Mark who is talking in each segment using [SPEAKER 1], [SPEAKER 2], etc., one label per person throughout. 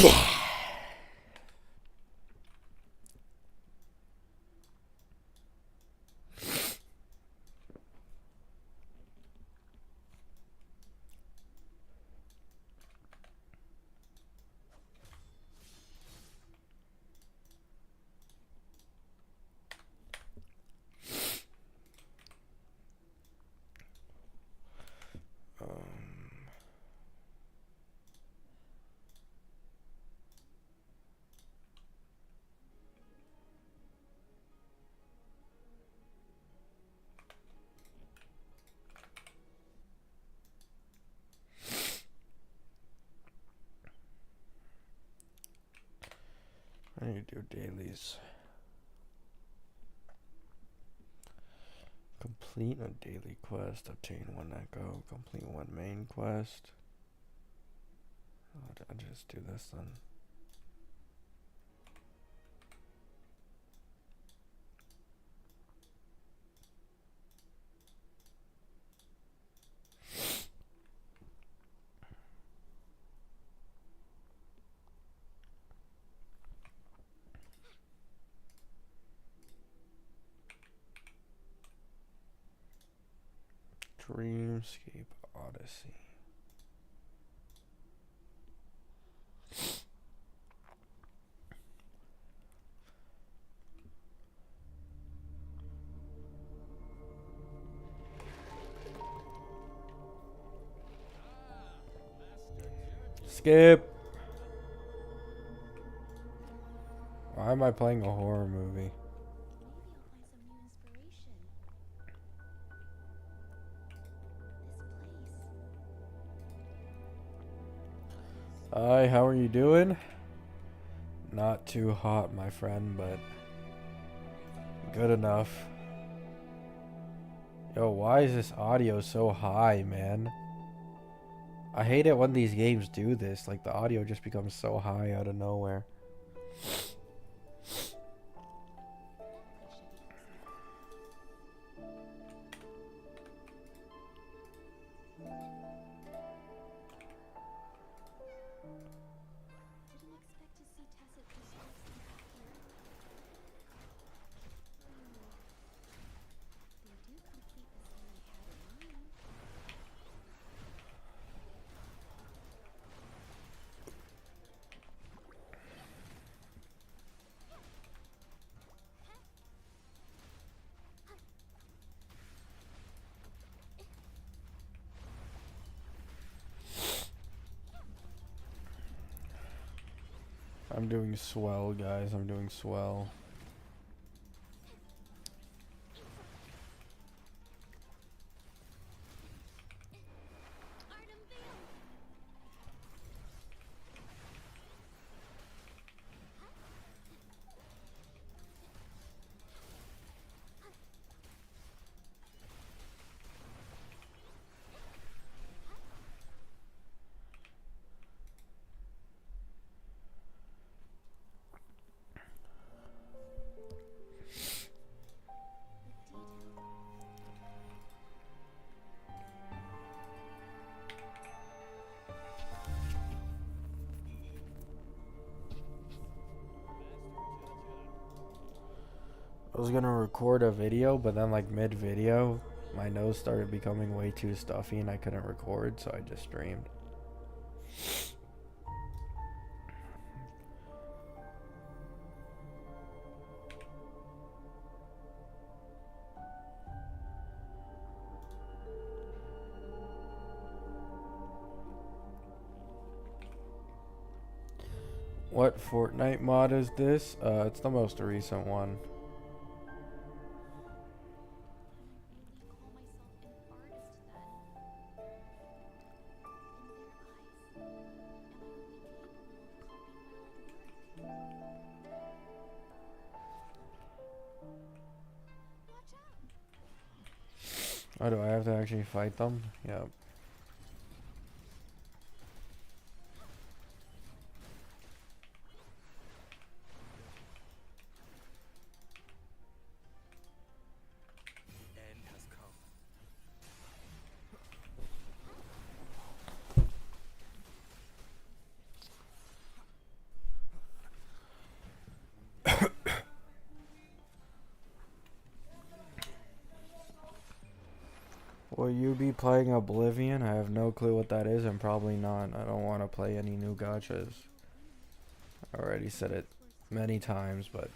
[SPEAKER 1] I need to do dailies. Complete a daily quest. Obtain one echo. Complete one main quest. I'll just do this then. Dreamscape Odyssey. Skip. Why am I playing a horror movie? Hi, how are you doing? Not too hot, my friend, but good enough. Yo, why is this audio so high, man? I hate it when these games do this. Like, the audio just becomes so high out of nowhere. I'm doing swell, guys. I'm doing swell. I was gonna record a video, but then like mid-video, my nose started becoming way too stuffy and I couldn't record, so I just streamed. What Fortnite mod is this? It's the most recent one. Oh, do I have to actually fight them? Yep. Will you be playing Oblivion? I have no clue what that is, and probably not. I don't want to play any new gachas. I already said it many times, but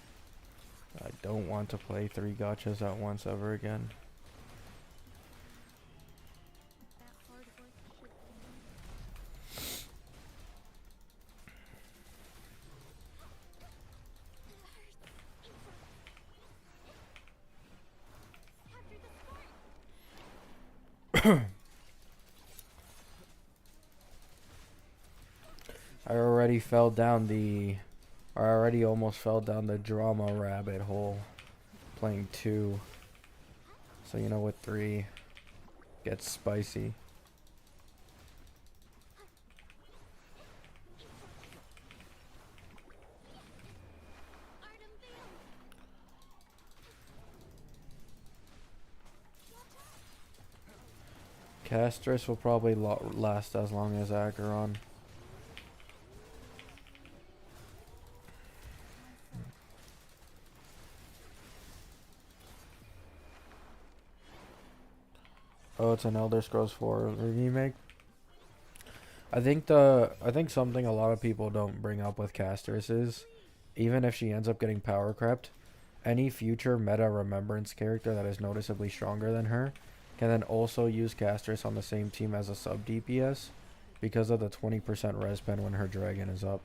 [SPEAKER 1] I don't want to play 3 gachas at once ever again. I already almost fell down the drama rabbit hole playing 2. So you know what, 3 gets spicy. Castrus will probably last as long as Acheron. Oh, it's an Elder Scrolls 4 remake. I think something a lot of people don't bring up with Castrus is, even if she ends up getting power crept, any future meta remembrance character that is noticeably stronger than her can then also use Castrus on the same team as a sub DPS because of the 20% res pen when her dragon is up.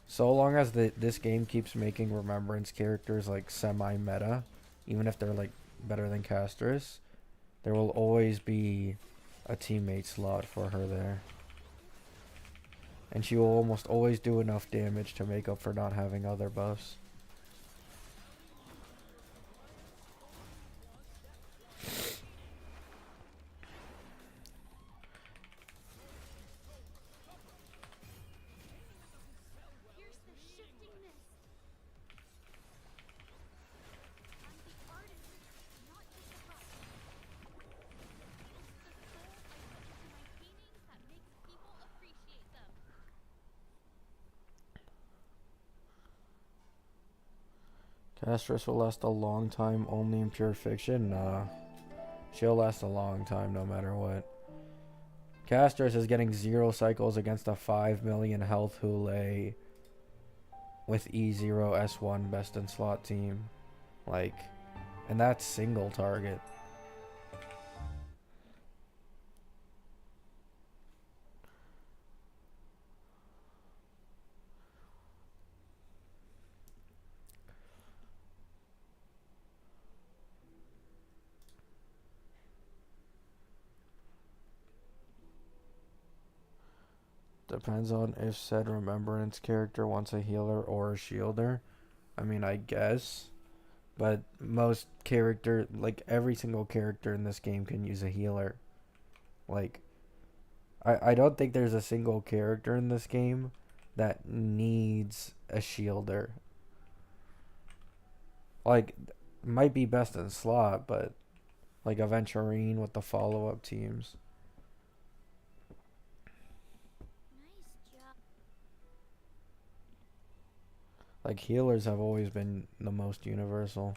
[SPEAKER 1] So long as this game keeps making remembrance characters like semi-meta, even if they're like better than Castrus, there will always be a teammate slot for her there. And she will almost always do enough damage to make up for not having other buffs. Castrus will last a long time only in pure fiction? Nah. She'll last a long time no matter what. Castrus is getting 0 cycles against a 5 million health Hule with E0 S1 best in slot team. Like, and that's single target. Depends on if said remembrance character wants a healer or a shielder. I mean, I guess. But most character, like every single character in this game can use a healer. Like, I don't think there's a single character in this game that needs a shielder. Like, might be best in slot, but like Aventurine with the follow-up teams. Like, healers have always been the most universal.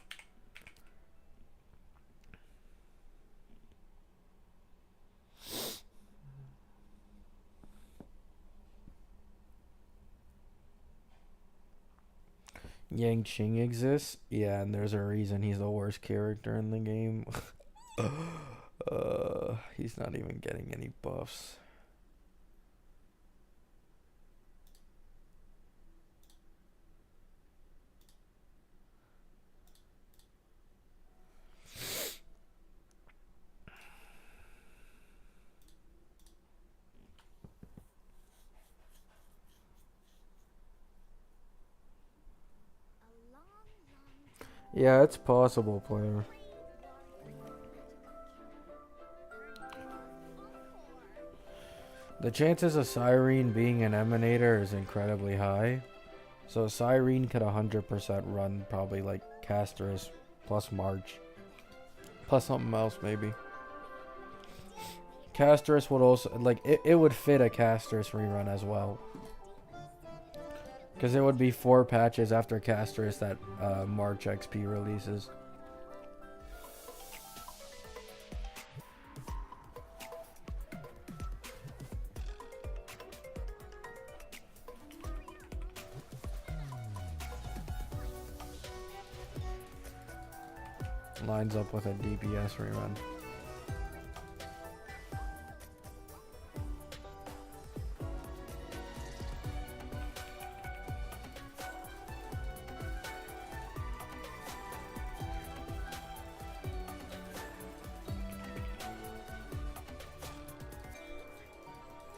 [SPEAKER 1] Yang Qing exists? Yeah, and there's a reason he's the worst character in the game. He's not even getting any buffs. Yeah, it's possible, player. The chances of Cyrene being an Emanator is incredibly high. So Cyrene could 100% run probably like Castrus plus March. Plus something else maybe. Castrus would also, like, it would fit a Castrus rerun as well. Because it would be 4 patches after Castrus that March XP releases. lines up with a DPS rerun.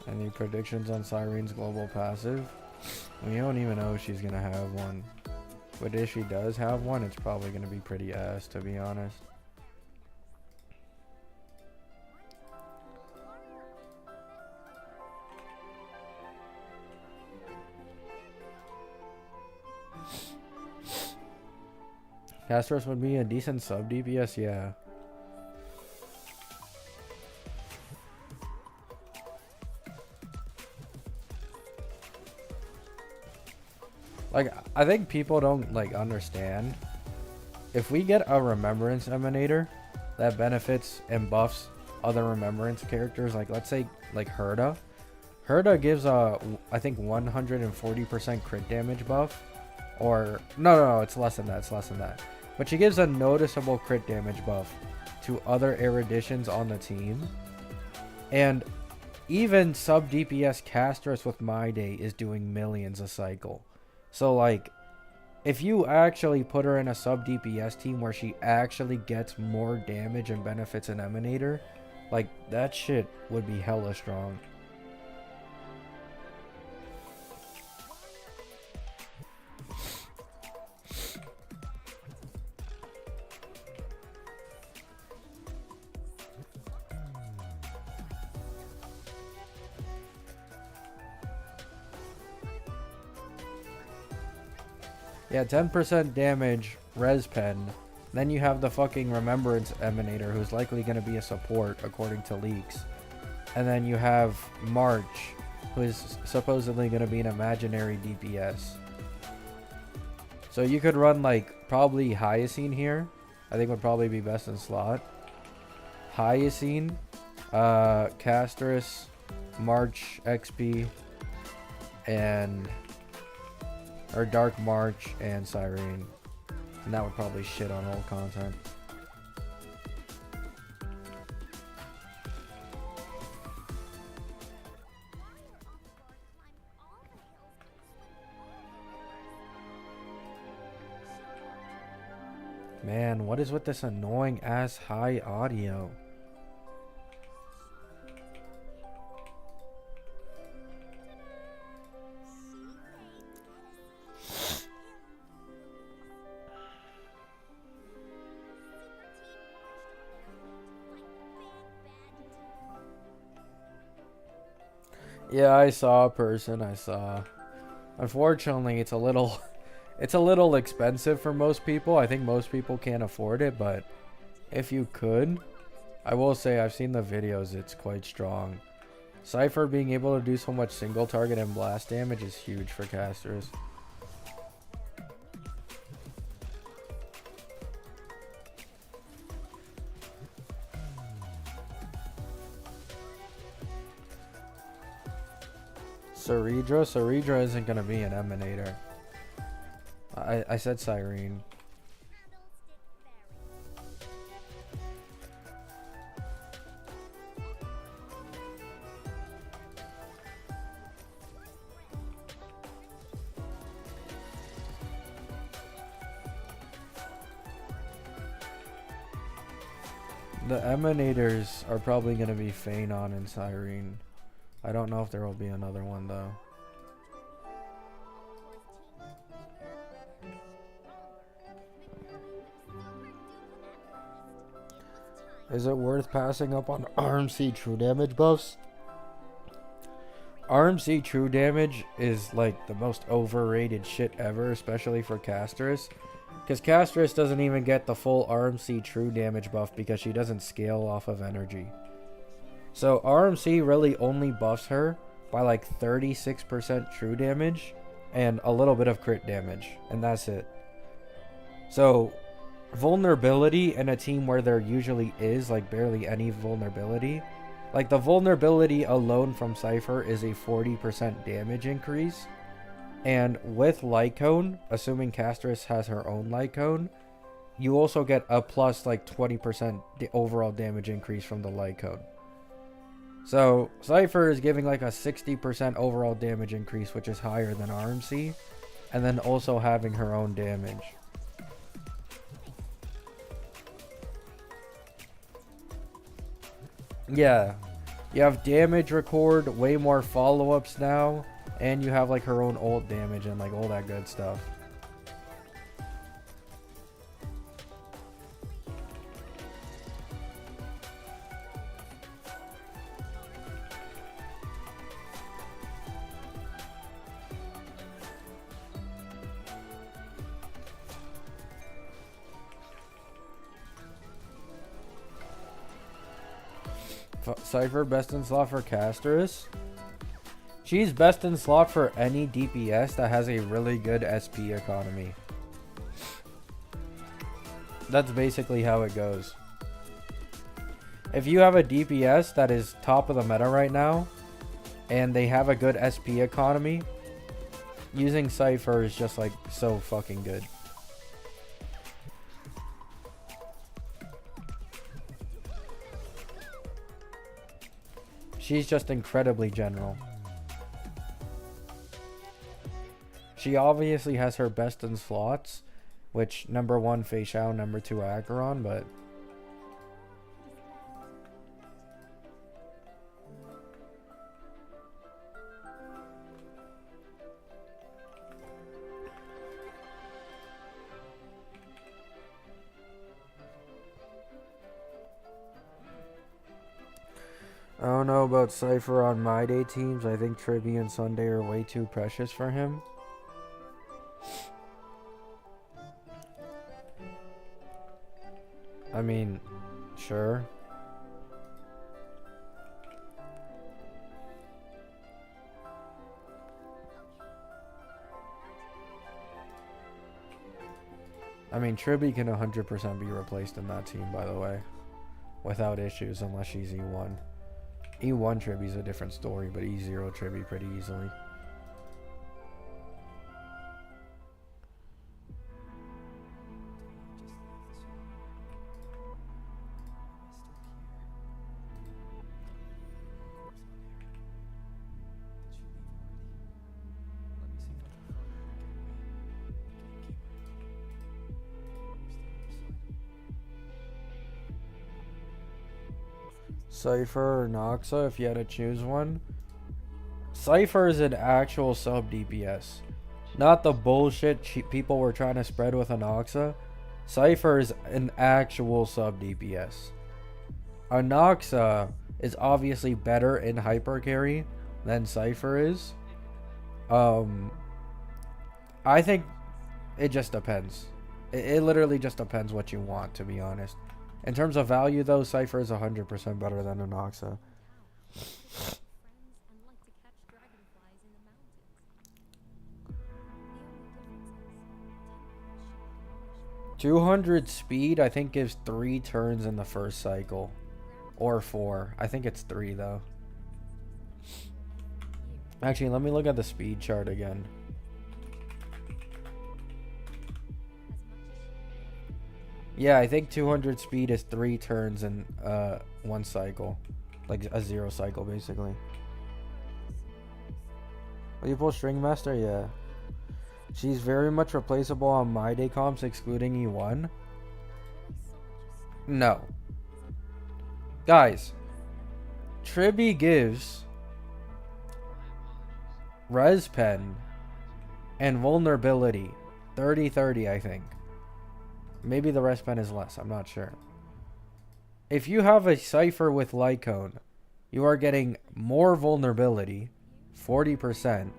[SPEAKER 1] Any predictions on Cyrene's global passive? We don't even know if she's gonna have one. But if she does have one, it's probably gonna be pretty ass, to be honest. Castrus would be a decent sub DPS, yeah. Like, I think people don't, like, understand. If we get a Remembrance Emanator that benefits and buffs other Remembrance characters, like, let's say, like, Herda. Herda gives a, I think, 140% crit damage buff. Or, no, it's less than that, But she gives a noticeable crit damage buff to other eruditions on the team. And even sub DPS Castrus with My Day is doing millions a cycle. So, like, if you actually put her in a sub DPS team where she actually gets more damage and benefits an Emanator, like, that shit would be hella strong. Yeah, 10% damage, res pen. Then you have the fucking Remembrance Emanator, who's likely going to be a support, according to leaks. And then you have March, who is supposedly going to be an imaginary DPS. So you could run, like, probably Hyacine here. I think would probably be best in slot. Hyacine, Castrus, March XP, and... or Dark March and Cyrene. And that would probably shit on old content. Man, what is with this annoying ass high audio? Yeah, I saw a person. Unfortunately, it's a little expensive for most people. I think most people can't afford it, but if you could, I will say I've seen the videos. It's quite strong. Cipher being able to do so much single target and blast damage is huge for casters. Ceridra isn't going to be an Emanator. I said Cyrene. The Emanators are probably going to be Phanon and Cyrene. I don't know if there will be another one though. Is it worth passing up on RMC true damage buffs? RMC true damage is like the most overrated shit ever, especially for Castrus. Because Castrus doesn't even get the full RMC true damage buff because she doesn't scale off of energy. So RMC really only buffs her by like 36% true damage and a little bit of crit damage, and that's it. So vulnerability in a team where there usually is like barely any vulnerability, like the vulnerability alone from Cipher is a 40% damage increase, and with Light Cone, assuming Castrus has her own Light Cone, you also get a plus like 20% overall damage increase from the light cone. So Cipher is giving like a 60% overall damage increase, which is higher than RMC, and then also having her own damage. Yeah, you have damage record, way more follow-ups now, and you have like her own ult damage and like all that good stuff. Cipher best in slot for Castrus. She's best in slot for any DPS that has a really good SP economy. That's basically how it goes. If you have a DPS that is top of the meta right now, and they have a good SP economy, using Cipher is just like so fucking good. She's just incredibly general. She obviously has her best in slots, which number 1 Fei Xiao, number 2 Acheron, but I don't know about Cipher on my day teams. I think Tribby and Sunday are way too precious for him. I mean, sure. I mean, Tribby can 100% be replaced in that team, by the way. Without issues, unless she's E1. E1 Tribby's a different story, but E0 Tribby pretty easily. Cipher or Noxa, if you had to choose one. Cipher is an actual sub DPS. Not the bullshit people were trying to spread with Noxa. Cipher is an actual sub DPS. Noxa is obviously better in hyper carry than Cipher is. I think it just depends. It literally just depends what you want, to be honest. In terms of value, though, Cipher is 100% better than Noxa. 200 speed, I think, gives 3 turns in the first cycle. Or 4. I think it's 3, though. Actually, let me look at the speed chart again. Yeah, I think 200 speed is 3 turns in 1 cycle. Like a 0 cycle, basically. Will you pull String Master? Yeah. She's very much replaceable on my day comps, excluding E1. No. Guys, Tribby gives Res Pen and Vulnerability 30-30, I think. Maybe the rest pen is less. I'm not sure. If you have a Cipher with Light Cone, you are getting more vulnerability, 40%,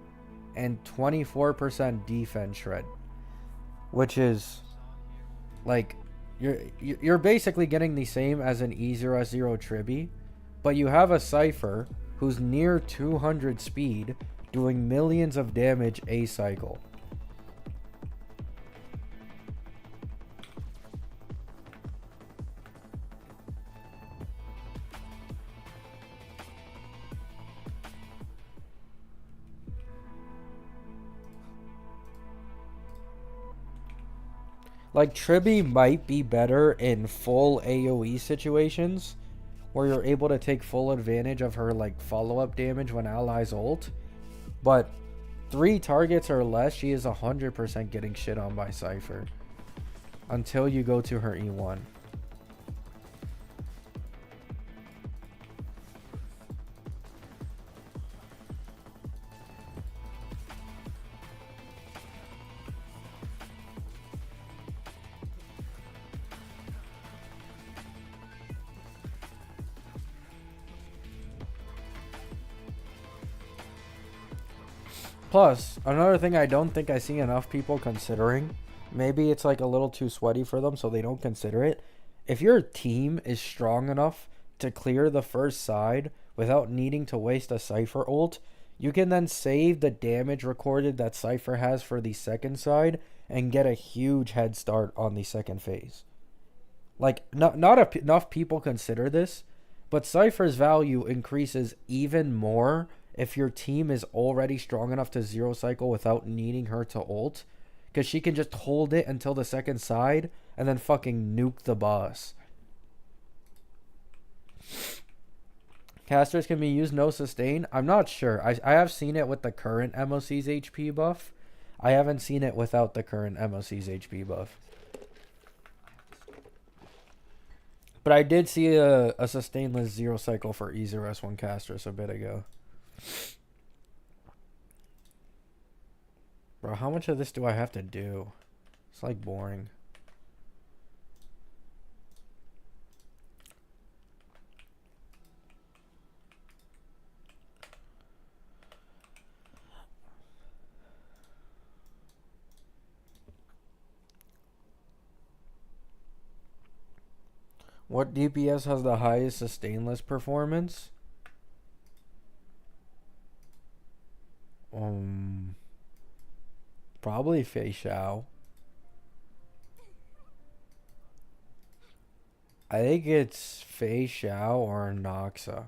[SPEAKER 1] and 24% defense shred, which is like you're basically getting the same as an E0S0 Tribby, but you have a Cipher who's near 200 speed, doing millions of damage a cycle. Like, Tribi might be better in full AoE situations, where you're able to take full advantage of her, like, follow-up damage when allies ult. But 3 targets or less, she is 100% getting shit on by Cipher. Until you go to her E1. Plus, another thing I don't think I see enough people considering, maybe it's like a little too sweaty for them so they don't consider it. If your team is strong enough to clear the first side without needing to waste a Cipher ult, you can then save the damage recorded that Cipher has for the second side and get a huge head start on the second phase. Like, not enough people consider this, but Cypher's value increases even more if your team is already strong enough to zero cycle without needing her to ult. Because she can just hold it until the second side and then fucking nuke the boss. Castrus can be used no sustain. I'm not sure. I have seen it with the current MOC's HP buff. I haven't seen it without the current MOC's HP buff. But I did see a sustainless zero cycle for E0S1 Castrus a bit ago. Bro, how much of this do I have to do? It's like boring. What DPS has the highest sustainless performance? Probably Fei Xiao. I think it's Fei Xiao or Noxa.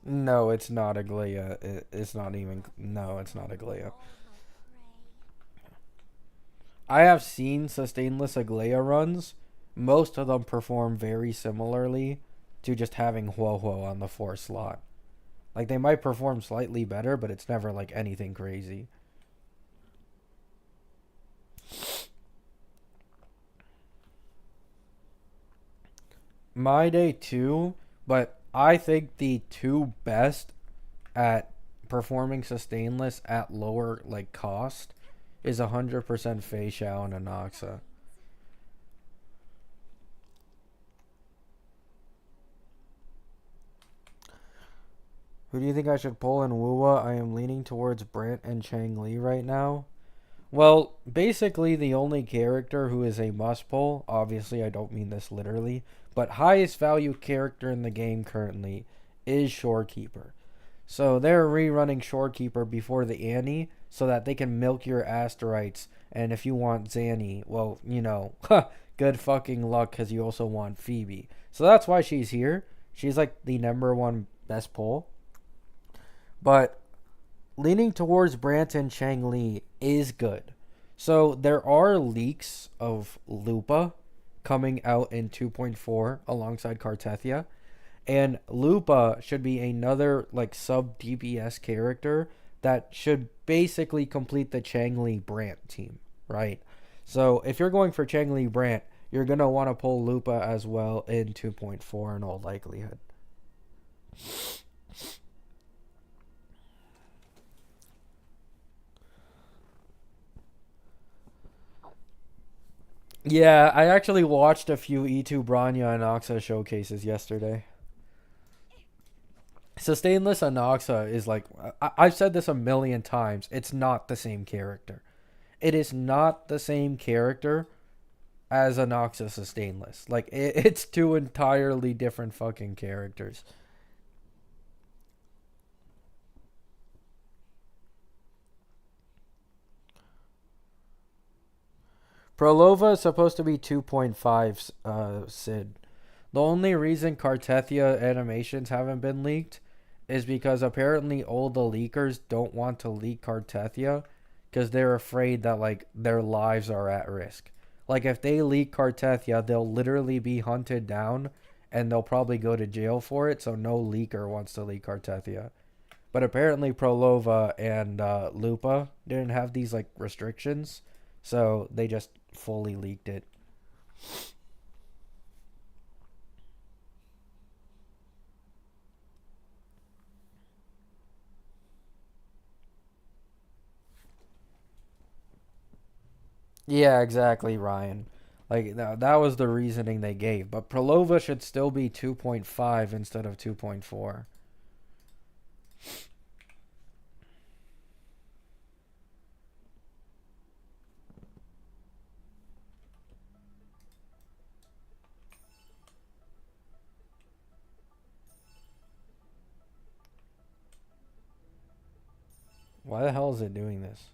[SPEAKER 1] No, it's not a Glea. It's not even... No, it's not a Glea. I have seen sustainless Aglaya runs. Most of them perform very similarly to just having Huohuo on the 4 slot. Like, they might perform slightly better, but it's never, like, anything crazy. My day too, but I think the 2 best at performing sustainless at lower, like, cost is 100% Fei Xiao and Anoxa. Who do you think I should pull in Wuwa? I am leaning towards Brant and Chang Li right now. Well, basically the only character who is a must pull, obviously I don't mean this literally, but highest value character in the game currently is Shorekeeper. So they're rerunning Shorekeeper before the Annie so that they can milk your Asterites. And if you want Zanny, well, you know, good fucking luck because you also want Phoebe. So that's why she's here. She's like the #1 best pull. But leaning towards Brant and Chang Li is good. So there are leaks of Lupa coming out in 2.4 alongside Cartethia. And Lupa should be another like sub DPS character that should basically complete the Chang Li Brant team, right? So if you're going for Chang Li Brant, you're going to want to pull Lupa as well in 2.4 in all likelihood. Yeah, I actually watched a few E2 Branya and Oxa showcases yesterday. Sustainless Anoxa is like, I've said this a million times, it's not the same character. It is not the same character as Anoxa Sustainless. Like, it's 2 entirely different fucking characters. Prolova is supposed to be 2.5 Sid. The only reason Cartethia animations haven't been leaked is because apparently all the leakers don't want to leak Cartethia because they're afraid that like their lives are at risk. Like if they leak Cartethia, they'll literally be hunted down and they'll probably go to jail for it, so no leaker wants to leak Cartethia. But apparently Prolova and Lupa didn't have these like restrictions, so they just fully leaked it. Yeah, exactly, Ryan. Like that was the reasoning they gave. But Prolova should still be 2.5 instead of 2.4. Why the hell is it doing this?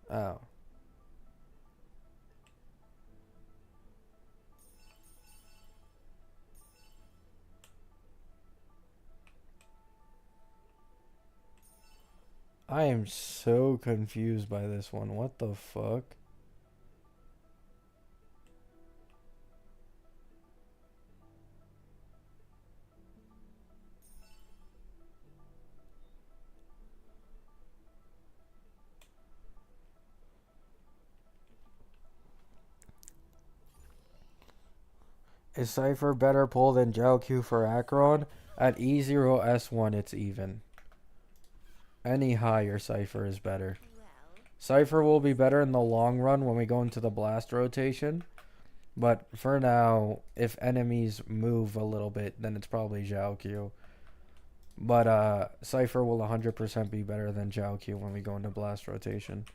[SPEAKER 1] Oh. I am so confused by this one. What the fuck? Is Cipher better pull than Q for Acheron? At E0S1 it's even. Any higher Cipher is better. Cipher will be better in the long run when we go into the blast rotation. But for now, if enemies move a little bit, then it's probably Q. But Cipher will 100% be better than Q when we go into blast rotation.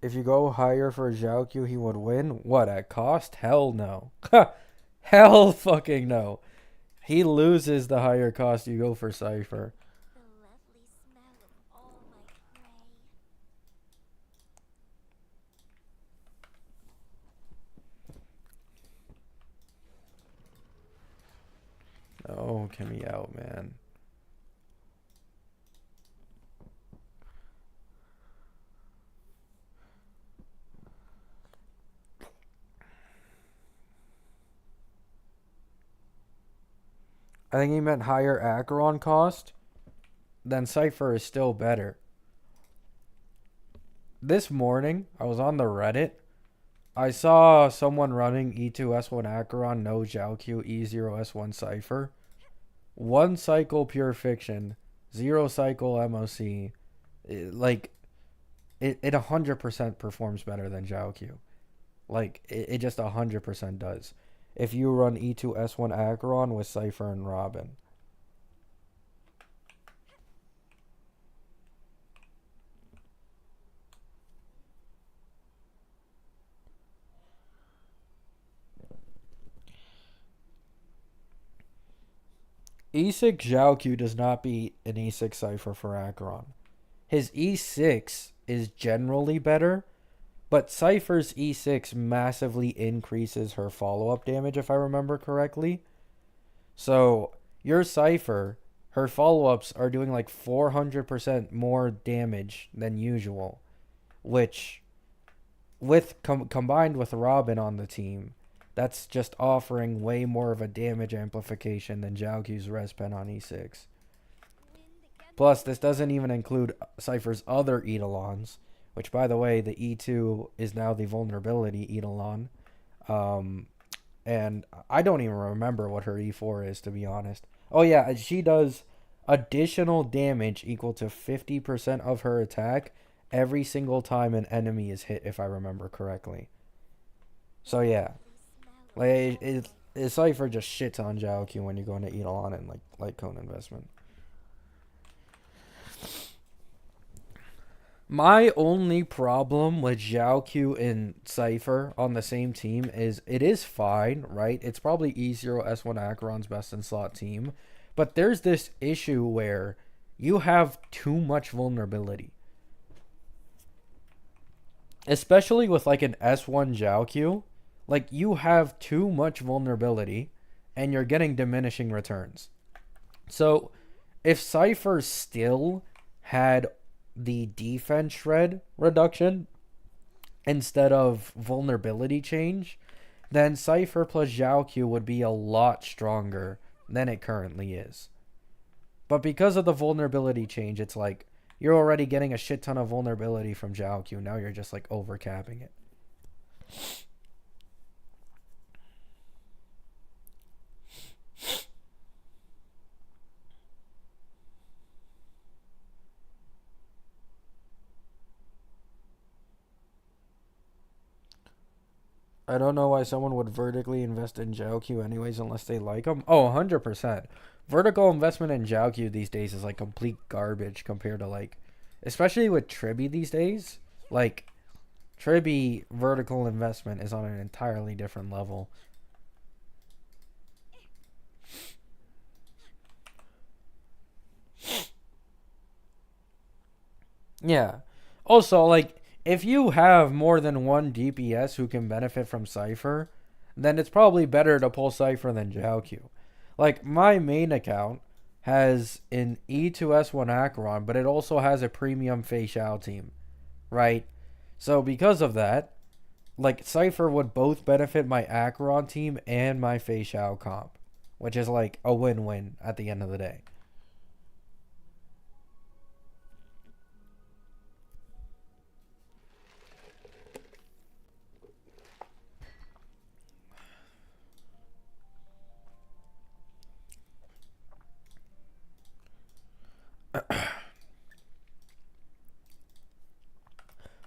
[SPEAKER 1] If you go higher for Q, he would win. What, at cost? Hell no. Hell fucking no. He loses the higher cost you go for Cipher. Oh, get me out, man. I think he meant higher Acheron cost. Then Cipher is still better. This morning, I was on the Reddit. I saw someone running E2S1 Acheron, no Q E0S1 Cipher. 1 cycle Pure Fiction, 0 cycle MOC. It 100% performs better than Q. It just 100% does. If you run E2S1 Acheron with Cipher and Robin. E6 Q does not beat an E6 Cipher for Acheron. His E6 is generally better, but Cipher's E6 massively increases her follow-up damage, if I remember correctly. So, your Cipher, her follow-ups are doing like 400% more damage than usual, which, combined with Robin on the team, that's just offering way more of a damage amplification than Xiaoqi's res pen on E6. Plus, this doesn't even include Cipher's other Eidolons, which, by the way, the E2 is now the vulnerability Eidolon. And I don't even remember what her E4 is, to be honest. Oh, yeah, she does additional damage equal to 50% of her attack every single time an enemy is hit, if I remember correctly. So yeah, like Cipher just shits on Jiaoqiu when you go into Eidolon and like light cone investment. My only problem with Jiaoqiu and Cipher on the same team is it is fine, right? It's probably E0 S1 Acheron's best in slot team, but there's this issue where you have too much vulnerability. Especially with like an S1 Jiaoqiu, like you have too much vulnerability and you're getting diminishing returns. So if Cipher still had the defense shred reduction instead of vulnerability change, then Cipher plus Jiaoqiu would be a lot stronger than it currently is. But because of the vulnerability change, it's like you're already getting a shit ton of vulnerability from Jiaoqiu. Now you're just like overcapping it. I don't know why someone would vertically invest in Jiaoqiu anyways unless they like him. Oh, 100%. Vertical investment in Jiaoqiu these days is like complete garbage compared to like, especially with Tribi these days. Like, Tribi vertical investment is on an entirely different level. Yeah. Also, like, if you have more than one DPS who can benefit from Cipher, then it's probably better to pull Cipher than Jiaoqiu. Like, my main account has an E2S1 Acheron, but it also has a premium Fei Xiao team, right? So because of that, like, Cipher would both benefit my Acheron team and my Fei Xiao comp, which is like a win-win at the end of the day.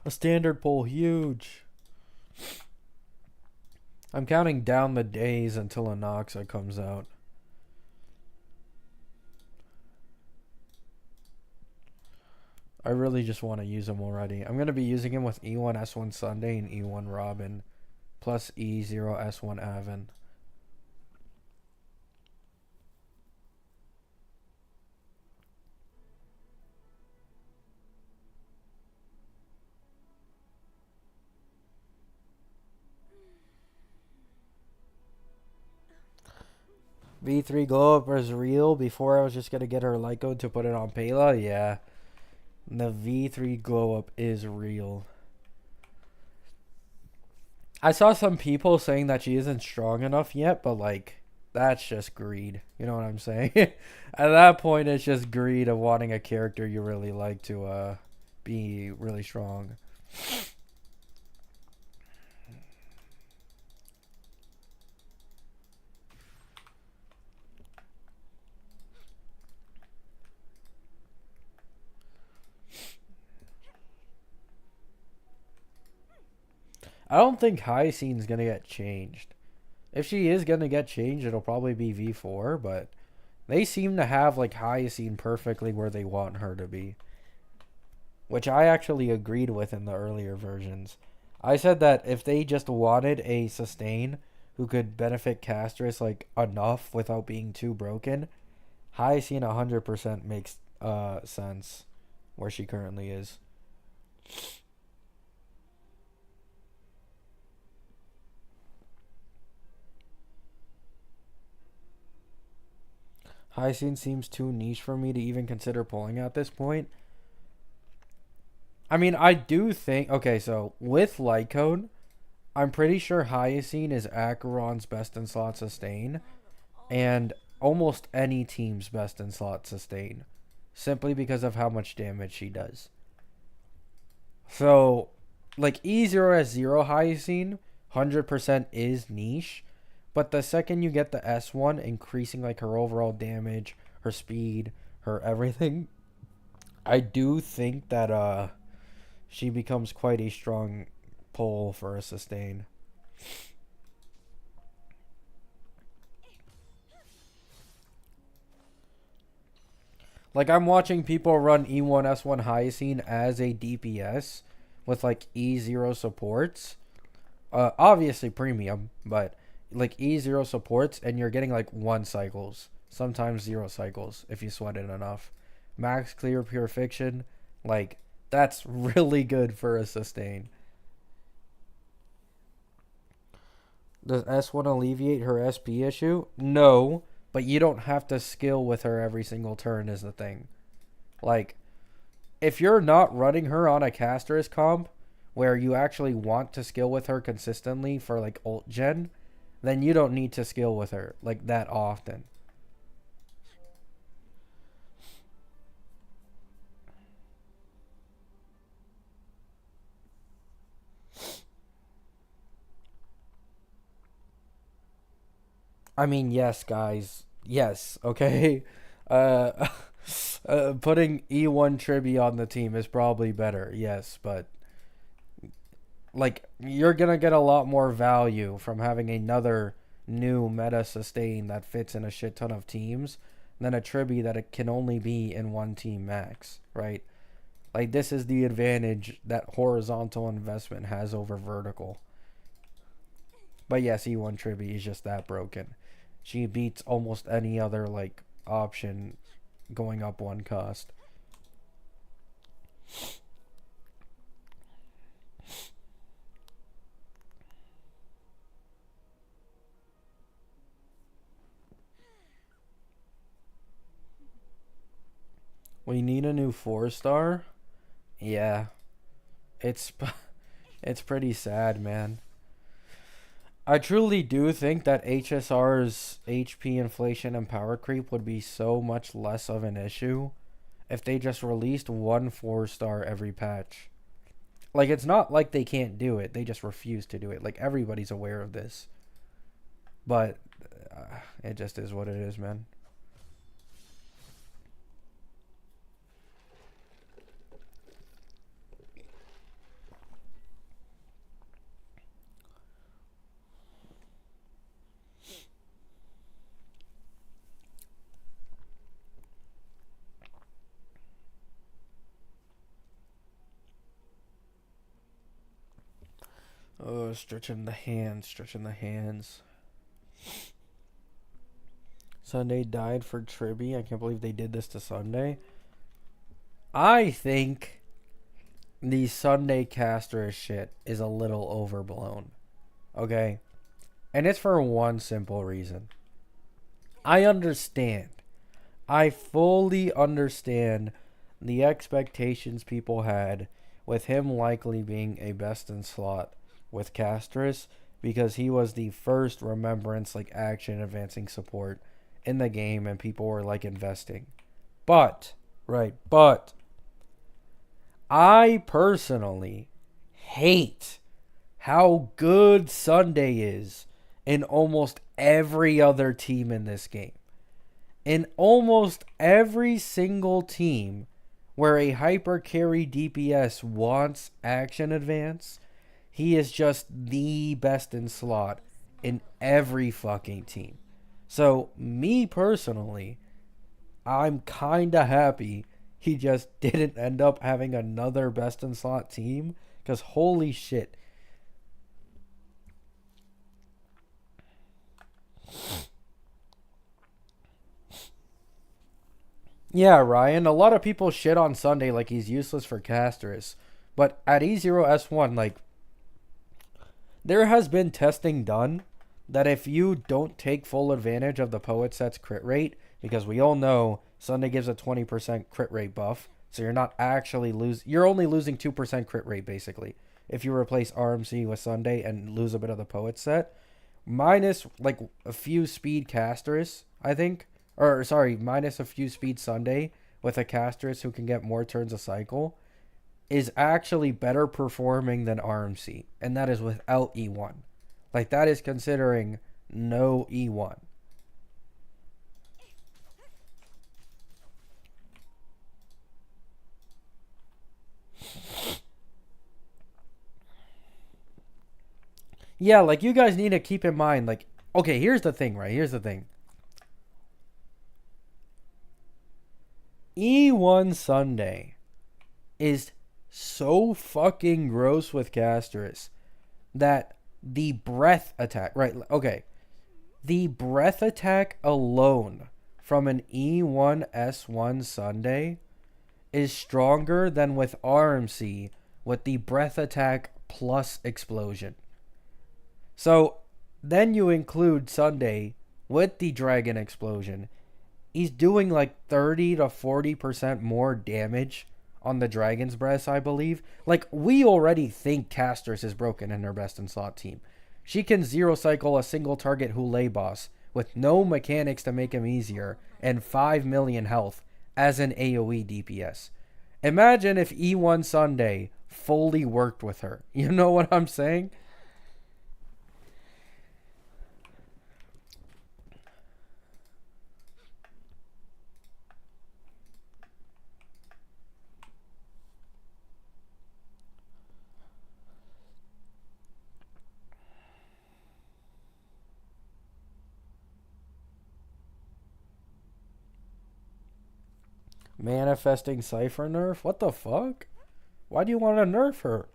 [SPEAKER 1] A standard pull, huge. I'm counting down the days until Anoxa comes out. I really just want to use him already. I'm going to be using him with E1 S1 Sunday and E1 Robin, plus E0 S1 Avon. V3 glow up is real. Before I was just going to get her Lyco to put it on Pela. Yeah. The V3 glow up is real. I saw some people saying that she isn't strong enough yet, but like, that's just greed. You know what I'm saying? At that point, it's just greed of wanting a character you really like to be really strong. I don't think Hyacint's gonna get changed. If she is gonna get changed, it'll probably be V4, but they seem to have like Hyacint perfectly where they want her to be. Which I actually agreed with in the earlier versions. I said that if they just wanted a sustain who could benefit Castrus like enough without being too broken, Hyacint 100% makes sense where she currently is. Hyacint seems too niche for me to even consider pulling at this point. I mean, I do think... Okay, so with Lycone, I'm pretty sure Hyacint is Acheron's best in slot sustain. And almost any team's best in slot sustain. Simply because of how much damage she does. So, like E0S0 Hyacint, 100% is niche. But the second you get the S1, increasing like her overall damage, her speed, her everything, I do think that she becomes quite a strong pull for a sustain. Like, I'm watching people run E1 S1 Hyacine as a DPS with like E0 supports. Obviously premium, but like E0 supports, and you're getting like 1 cycles, sometimes 0 cycles if you sweat it enough. Max clear pure fiction, like that's really good for a sustain. Does S1 alleviate her SP issue? No, but you don't have to skill with her every single turn is the thing. Like, if you're not running her on a Castrus comp where you actually want to skill with her consistently for like ult gen, then you don't need to skill with her like that often. I mean, yes, guys. Yes, okay. Uh, putting E1 Tribi on the team is probably better, yes, but like you're gonna get a lot more value from having another new meta sustain that fits in a shit ton of teams than a Tribi that it can only be in one team max, right? Like this is the advantage that horizontal investment has over vertical. But yes, E1 Tribi is just that broken. She beats almost any other like option going up 1 cost. We need a new 4-star. Yeah, it's it's pretty sad, man. I truly do think that HSR's HP inflation and power creep would be so much less of an issue if they just released 1 4-star every patch. Like, it's not like they can't do it, they just refuse to do it. Like, everybody's aware of this. But it just is what it is, man. Oh, stretching the hands, stretching the hands. Sunday died for Tribi. I can't believe they did this to Sunday. I think the Sunday caster shit is a little overblown. Okay? And it's for one simple reason. I understand. I fully understand the expectations people had with him likely being a best in slot with Castrus because he was the first remembrance like action advancing support in the game and people were like investing. But I personally hate how good Sunday is in almost every other team in this game. In almost every single team where a hyper carry DPS wants action advance, he is just the best in slot in every fucking team. So, me personally, I'm kinda happy he just didn't end up having another best in slot team. Because holy shit. Yeah, Ryan, a lot of people shit on Sunday like he's useless for Castrus. But at E0S1, like, there has been testing done that if you don't take full advantage of the Poet Set's crit rate, because we all know Sunday gives a 20% crit rate buff, so you're not actually you're only losing 2% crit rate basically if you replace RMC with Sunday and lose a bit of the Poet Set. Minus like a few speed casters, I think. Or sorry, minus a few speed Sunday with a Castrus who can get more turns a cycle is actually better performing than RMC, and that is without E1. Like, that is considering no E1. Yeah, like, you guys need to keep in mind, like, okay, here's the thing, right? Here's the thing. E1 Sunday is so fucking gross with Castrus that the breath attack, right? Okay. The breath attack alone from an E1 S1 Sunday is stronger than with RMC with the breath attack plus explosion. So then you include Sunday with the dragon explosion. He's doing like 30 to 40% more damage on the dragon's breath, I believe. Like, we already think Castrus is broken in her best in slot team. She can zero cycle a single target Hule boss with no mechanics to make him easier and 5 million health as an AoE DPS. Imagine if E1 Sunday fully worked with her. You know what I'm saying? Manifesting Cipher nerf? What the fuck? Why do you want to nerf her?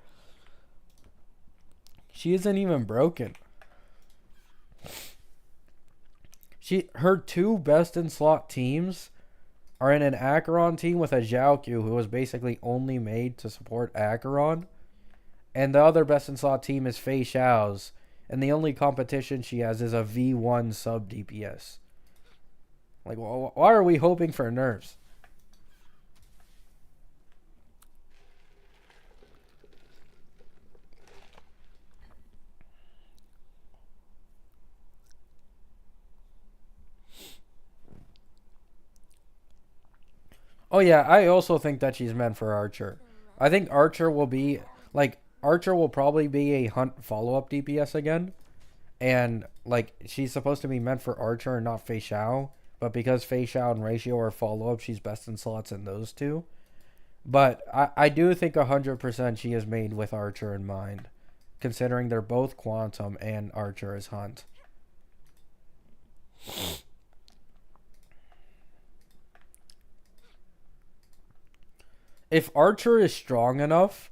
[SPEAKER 1] She isn't even broken. Her two best in slot teams are in an Acheron team with a Zhao Q who was basically only made to support Acheron. And the other best in slot team is Fei Xiao's. And the only competition she has is a V1 sub DPS. Like, why are we hoping for nerfs? Oh yeah, I also think that she's meant for Archer. I think Archer will be like Archer will probably be a hunt follow-up DPS again. And like, she's supposed to be meant for Archer and not Fei Xiao, but because Fei Xiao and Ratio are follow-up, she's best in slots in those two. But I do think 100% she is made with Archer in mind, considering they're both Quantum and Archer is Hunt. If Archer is strong enough,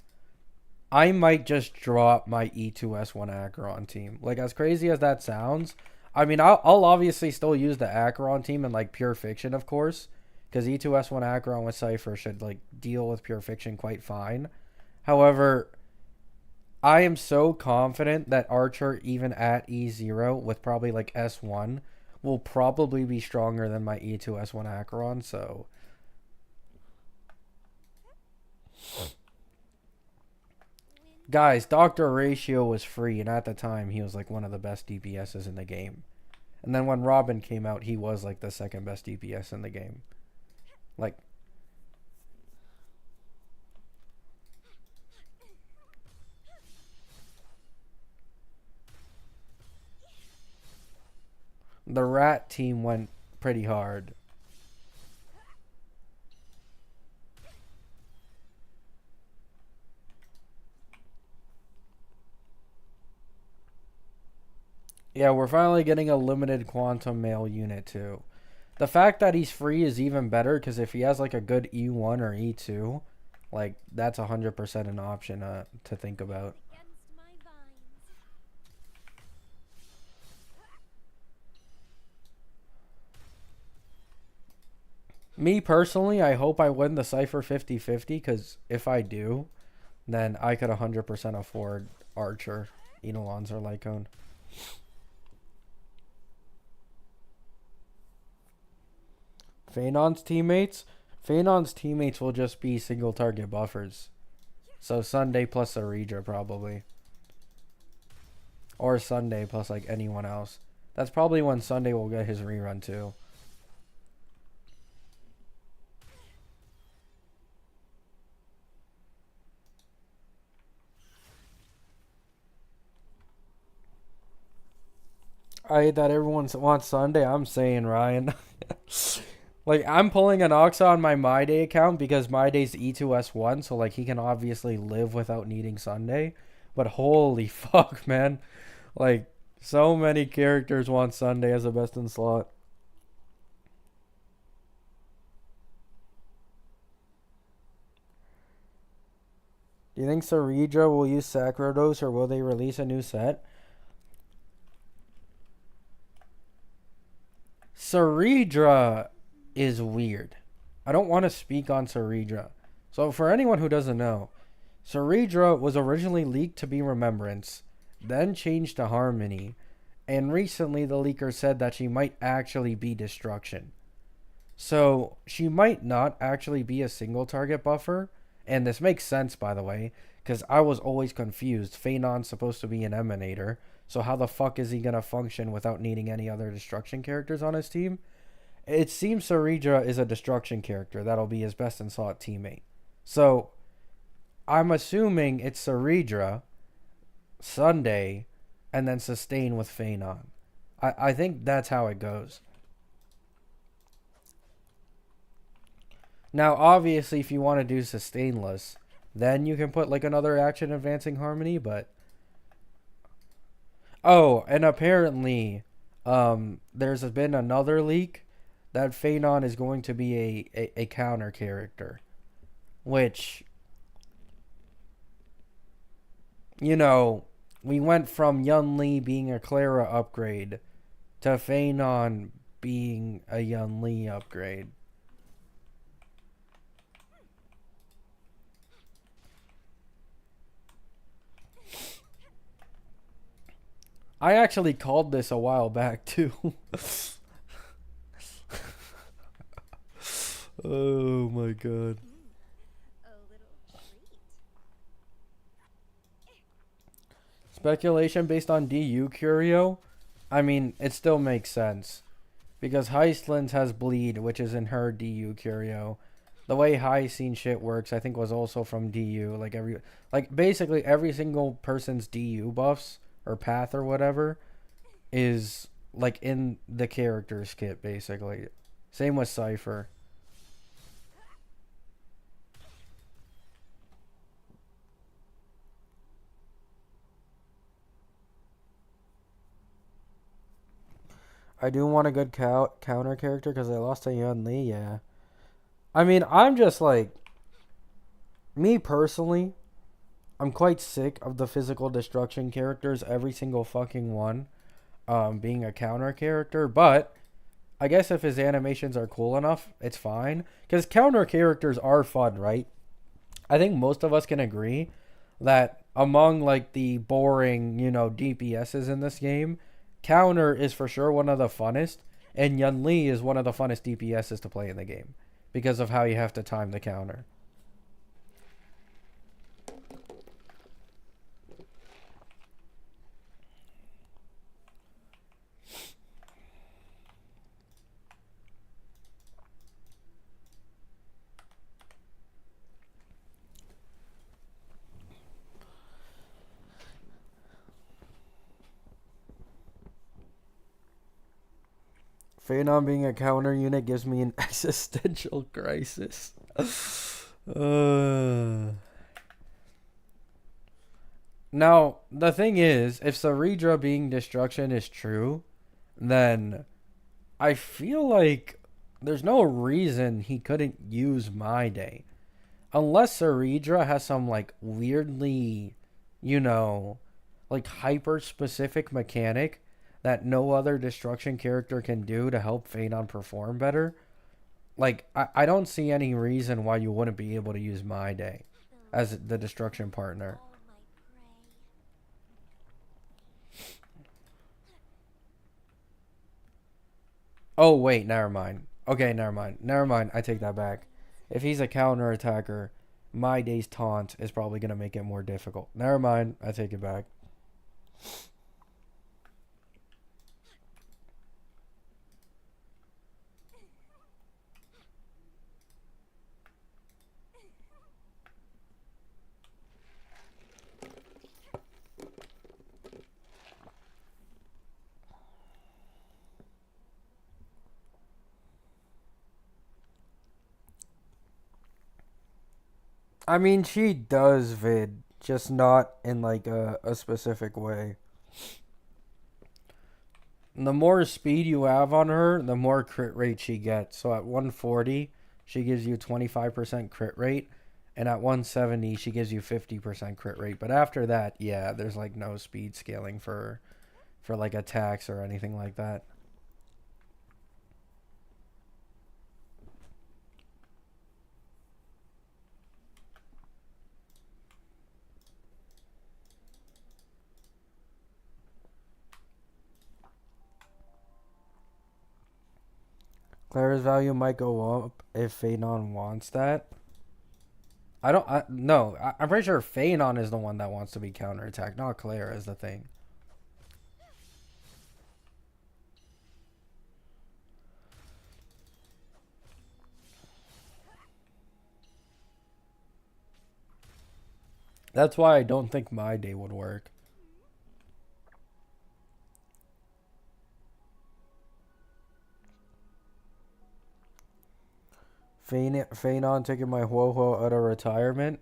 [SPEAKER 1] I might just drop my E2S1 Acheron team. Like, as crazy as that sounds, I mean, I'll obviously still use the Acheron team in, like, Pure Fiction, of course, because E2S1 Acheron with Cipher should, like, deal with Pure Fiction quite fine. However, I am so confident that Archer, even at E0, with probably, like, S1, will probably be stronger than my E2S1 Acheron, so... Guys, Dr. Ratio was free, and at the time, he was like one of the best DPSs in the game. And then when Robin came out, he was like the second best DPS in the game. Like, the Rat team went pretty hard. Yeah, we're finally getting a limited quantum male unit too. The fact that he's free is even better because if he has like a good E1 or E2, like that's 100% an option to think about. Me personally, I hope I win the Cipher 50-50 because if I do, then I could 100% afford Archer, Eidolons, or Lycone. Phaenon's teammates will just be single target buffers. So Sunday plus Aridra probably. Or Sunday plus like anyone else. That's probably when Sunday will get his rerun too. I hate that everyone wants Sunday. I'm saying, Ryan. Like, I'm pulling an Oxa on my My Day account because My Day's E2S1, so, like, he can obviously live without needing Sunday. But holy fuck, man. Like, so many characters want Sunday as a best in slot. Do you think Saridra will use Sacrodose or will they release a new set? Saridra is weird. I don't want to speak on Saridra. So, for anyone who doesn't know, Saridra was originally leaked to be Remembrance, then changed to Harmony, and recently the leaker said that she might actually be Destruction. So, she might not actually be a single target buffer, and this makes sense, by the way, because I was always confused. Phenon's supposed to be an Emanator, so how the fuck is he gonna function without needing any other Destruction characters on his team? It seems Saridra is a Destruction character that'll be his best in slot teammate. So, I'm assuming it's Saridra, Sunday, and then sustain with Phenon. I think that's how it goes. Now, obviously, if you want to do sustainless, then you can put like another action advancing harmony, but oh, and apparently, there's been another leak that Phenon is going to be a counter character, which, you know, we went from Yun Li being a Clara upgrade to Phenon being a Yun Li upgrade. I actually called this a while back too. Oh my god. Speculation based on DU Curio? I mean, it still makes sense. Because Heistland's has Bleed, which is in her DU Curio. The way High Scene shit works, I think, was also from DU. Like basically every single person's DU buffs or path or whatever is like in the character's kit, basically. Same with Cipher. I do want a good counter character because I lost to Yun Li, yeah. I mean, I'm just like, me personally, I'm quite sick of the physical destruction characters, every single fucking one, being a counter character. But I guess if his animations are cool enough, it's fine. Because counter characters are fun, right? I think most of us can agree that among like the boring, DPSs in this game, counter is for sure one of the funnest, and Yun Li is one of the funnest DPSs to play in the game because of how you have to time the counter. Phenom being a counter unit gives me an existential crisis. Now, the thing is, if Saridra being destruction is true, then I feel like there's no reason he couldn't use My Day. Unless Saridra has some like weirdly, you know, like hyper specific mechanic that no other destruction character can do to help Phenon perform better. Like, I don't see any reason why you wouldn't be able to use My Day as the destruction partner. Oh, wait, never mind. Okay, never mind. Never mind. I take that back. If he's a counter attacker, My Day's taunt is probably going to make it more difficult. Never mind. I take it back. I mean, she does vid, just not in like a specific way. the more speed you have on her, the more crit rate she gets. So at 140, she gives you 25% crit rate. And at 170, she gives you 50% crit rate. But after that, yeah, there's like no speed scaling for like attacks or anything like that. Clara's value might go up if Phanon wants that. No, I'm pretty sure Phanon is the one that wants to be counterattacked, not Clara is the thing. That's why I don't think my day would work. Phanon taking my Wuwa out of retirement.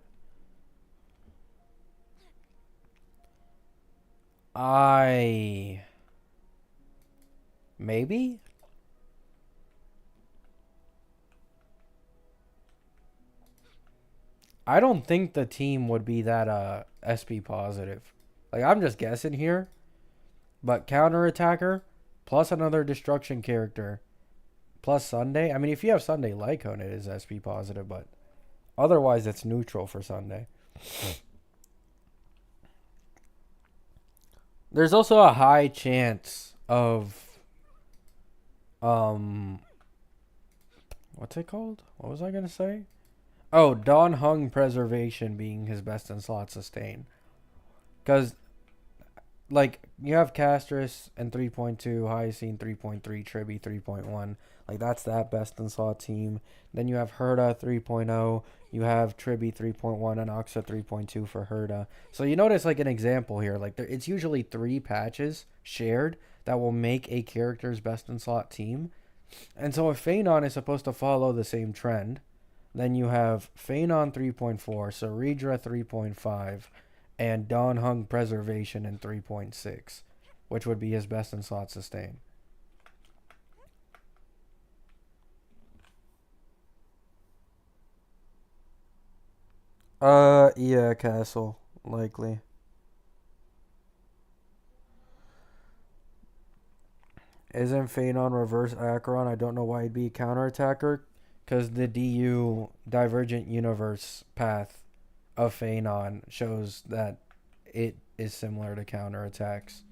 [SPEAKER 1] Maybe? I don't think the team would be that SP positive. Like, I'm just guessing here. But counterattacker plus another destruction character plus Sunday. I mean, if you have Sunday Lycone, it is SP positive, but otherwise it's neutral for Sunday. There's also a high chance of what's it called? What was I gonna say? Oh, Dawn Hung Preservation being his best in slot sustain. Because like you have Castrus and 3.2, Hyacine 3.3, Triby 3.1. Like that's that best in slot team. Then you have Herda 3.0, you have Triby 3.1 and Oxa 3.2 for Herda. So you notice like an example here, like it's usually 3 patches shared that will make a character's best in slot team. And so if Phanon is supposed to follow the same trend, then you have Phanon 3.4, Ceredra 3.5, and Dawn Hung Preservation in 3.6, which would be his best in slot sustain. Yeah, Castle, likely. Isn't Phanon reverse Acheron? I don't know why he'd be a counterattacker, because the DU Divergent Universe path of Phanon shows that it is similar to counterattacks.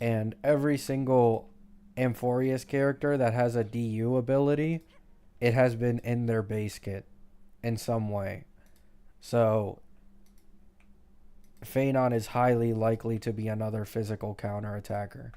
[SPEAKER 1] And every single Amphorius character that has a DU ability, it has been in their base kit in some way. So Phanon is highly likely to be another physical counterattacker.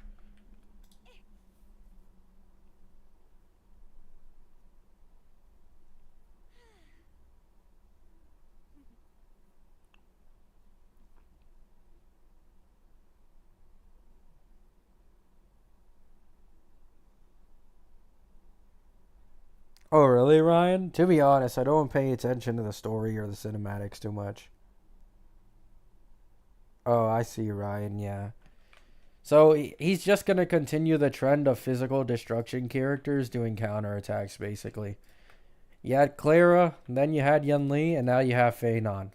[SPEAKER 1] Oh, really, Ryan? To be honest, I don't pay attention to the story or the cinematics too much. Oh, I see, Ryan, yeah. So he's just going to continue the trend of physical destruction characters doing counterattacks, basically. You had Clara, then you had Yun Li, and now you have Phanon.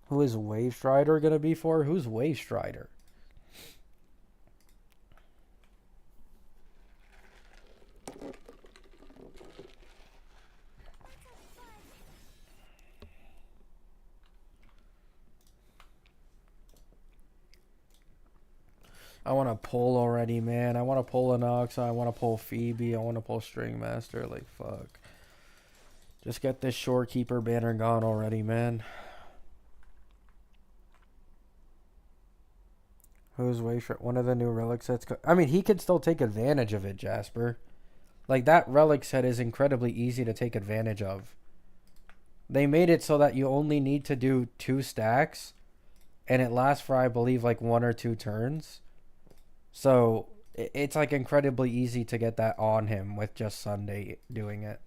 [SPEAKER 1] Who is Wave Strider going to be for? Who's Wave Strider? I want to pull already, man. I want to pull Anoxa. I want to pull Phoebe. I want to pull Stringmaster. Like, fuck. Just get this Shorekeeper banner gone already, man. Who's way for one of the new relic sets? I mean, he could still take advantage of it, Jasper. Like, that relic set is incredibly easy to take advantage of. They made it so that you only need to do 2 stacks, and it lasts for, I believe, like 1 or 2 turns. So it's like incredibly easy to get that on him with just Sunday doing it.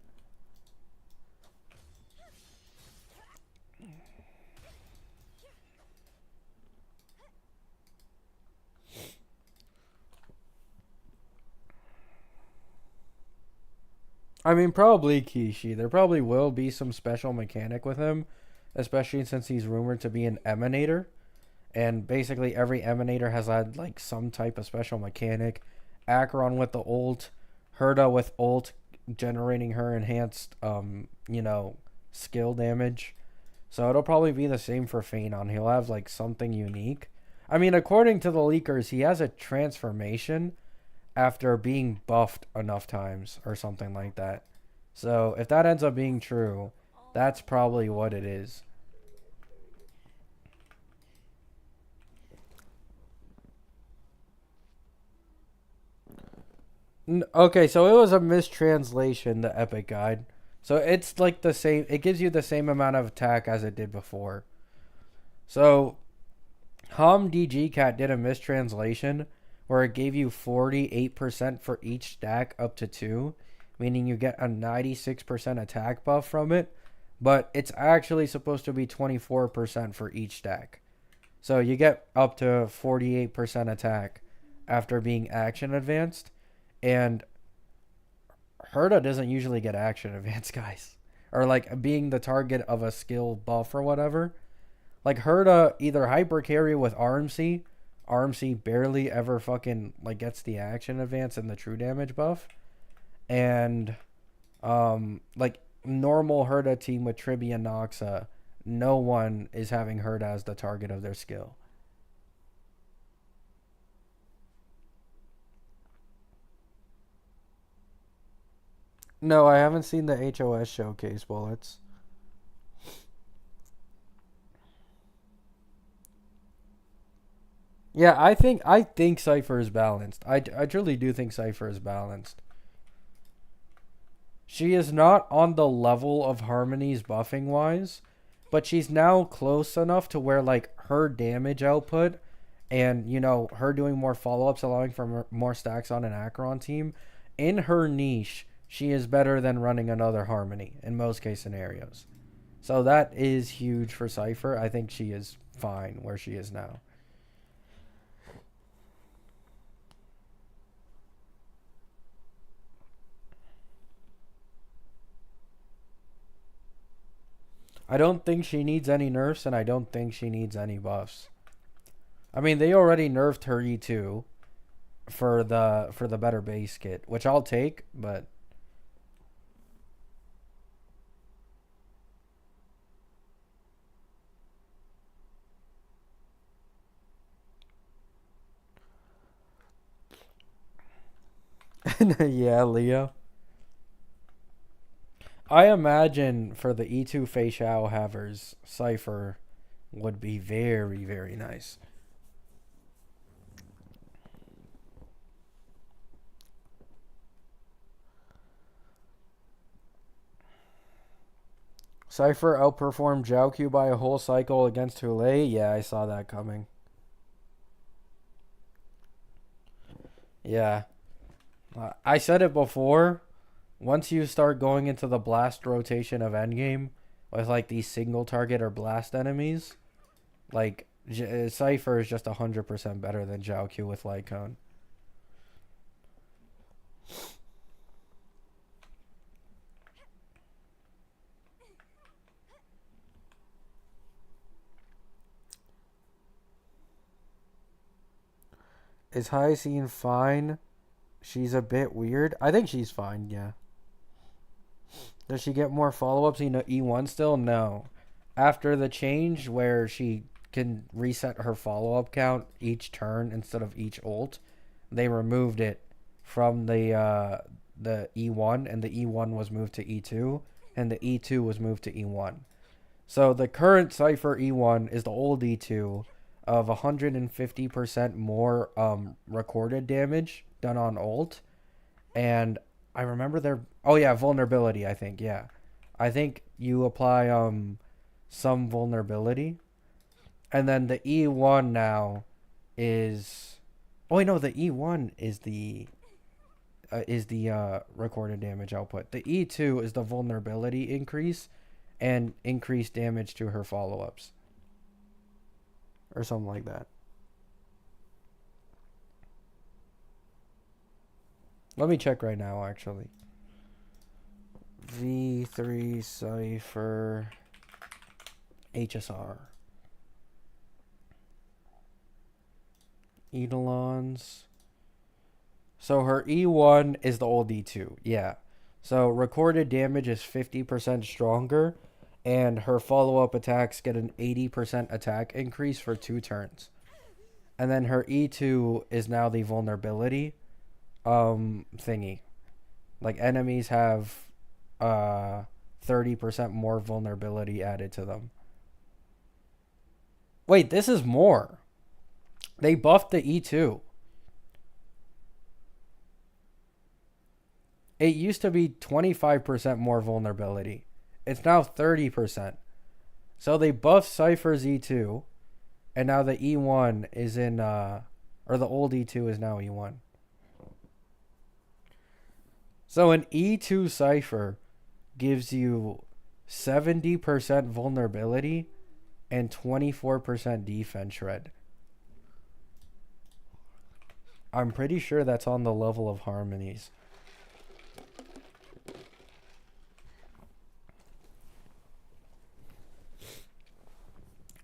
[SPEAKER 1] I mean, probably Kishi. There probably will be some special mechanic with him, especially since he's rumored to be an emanator. And basically, every emanator has had like some type of special mechanic. Acheron with the ult, Herda with ult, generating her enhanced, skill damage. So it'll probably be the same for Phanon. He'll have like something unique. I mean, according to the leakers, he has a transformation after being buffed enough times or something like that. So if that ends up being true, that's probably what it is. Okay, so it was a mistranslation, the Epic Guide. So it's like the same, it gives you the same amount of attack as it did before. So DG Cat did a mistranslation where it gave you 48% for each stack up to 2, meaning you get a 96% attack buff from it, but it's actually supposed to be 24% for each stack. So you get up to 48% attack after being action advanced, and Herda doesn't usually get action advanced, guys. Or like being the target of a skill buff or whatever. Like Herda either hyper carry with RMC. RMC barely ever fucking like gets the action advance and the true damage buff. And like normal Herda team with Tribi and Noxa, no one is having Herda as the target of their skill. No, I haven't seen the HOS showcase bullets. Yeah, I think Cipher is balanced. I truly do think Cipher is balanced. She is not on the level of Harmony's buffing wise, but she's now close enough to where like her damage output and her doing more follow-ups allowing for more stacks on an Acheron team in her niche, she is better than running another Harmony in most case scenarios. So that is huge for Cipher. I think she is fine where she is now. I don't think she needs any nerfs, and I don't think she needs any buffs. I mean, they already nerfed her E2 for the better base kit, which I'll take, but yeah, Leo. I imagine for the E2 Fei Shao havers, Cipher would be very, very nice. Cipher outperformed Jiaoqiu by a whole cycle against Hule. Yeah, I saw that coming. Yeah. I said it before. Once you start going into the blast rotation of endgame with like these single target or blast enemies, like Cipher is just 100% better than Jiaoqiu with Light Cone. Is Hyacine fine? She's a bit weird. I think she's fine, yeah. Does she get more follow-ups in E1 still? No. After the change where she can reset her follow-up count each turn instead of each ult, they removed it from the E1, and the E1 was moved to E2, and the E2 was moved to E1. So the current Cipher E1 is the old E2 of 150% more recorded damage done on ult, and I remember their oh yeah, vulnerability, I think. Yeah. I think you apply some vulnerability, and then the E1 now is oh wait, no, the E1 is the recorded damage output. The E2 is the vulnerability increase and increased damage to her follow-ups or something like that. Let me check right now actually. V3 Cipher HSR. Eidolons. So her E1 is the old E2. Yeah. So recorded damage is 50% stronger, and her follow-up attacks get an 80% attack increase for 2 turns. And then her E2 is now the vulnerability thingy. Like enemies have 30% more vulnerability added to them. Wait, this is more. They buffed the E2. It used to be 25% more vulnerability. It's now 30%. So they buffed Cipher's E2, and now the E1 is in, or the old E2 is now E1. So an E2 Cipher gives you 70% vulnerability and 24% defense shred. I'm pretty sure that's on the level of harmonies.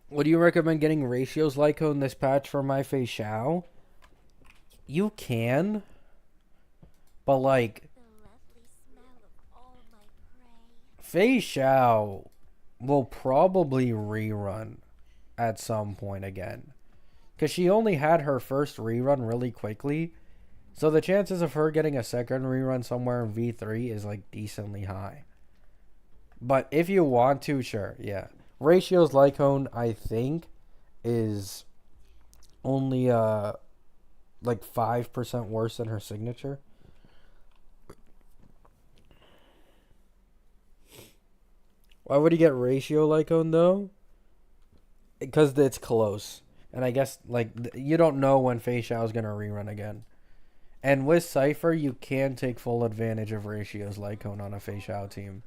[SPEAKER 1] Would you recommend getting ratios Lyco in this patch for my Fei Xiao? You can. But like, Fei Xiao will probably rerun at some point again. Because she only had her first rerun really quickly. So the chances of her getting a second rerun somewhere in V3 is like decently high. But if you want to, sure, yeah. Ratios Lycone, I think, is only like 5% worse than her signature. Why would you get Ratio Lycone though? Because it's close. And I guess like you don't know when Fei Xiao is going to rerun again. And with Cipher, you can take full advantage of Ratios Lycone on a Fei Xiao team.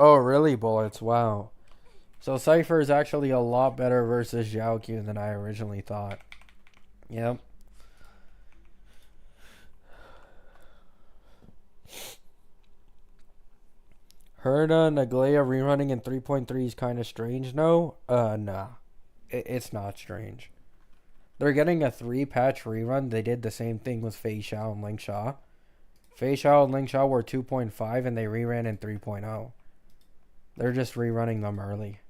[SPEAKER 1] Oh, really, Bullets? Wow. So Cipher is actually a lot better versus Zhaoqiu than I originally thought. Yep. Herda Naglea rerunning in 3.3 is kind of strange, no? Nah. It's not strange. They're getting a 3-patch rerun. They did the same thing with Fei Xiao and Ling Sha. Fei Xiao and Ling Sha were 2.5 and they reran in 3.0. They're just rerunning them early.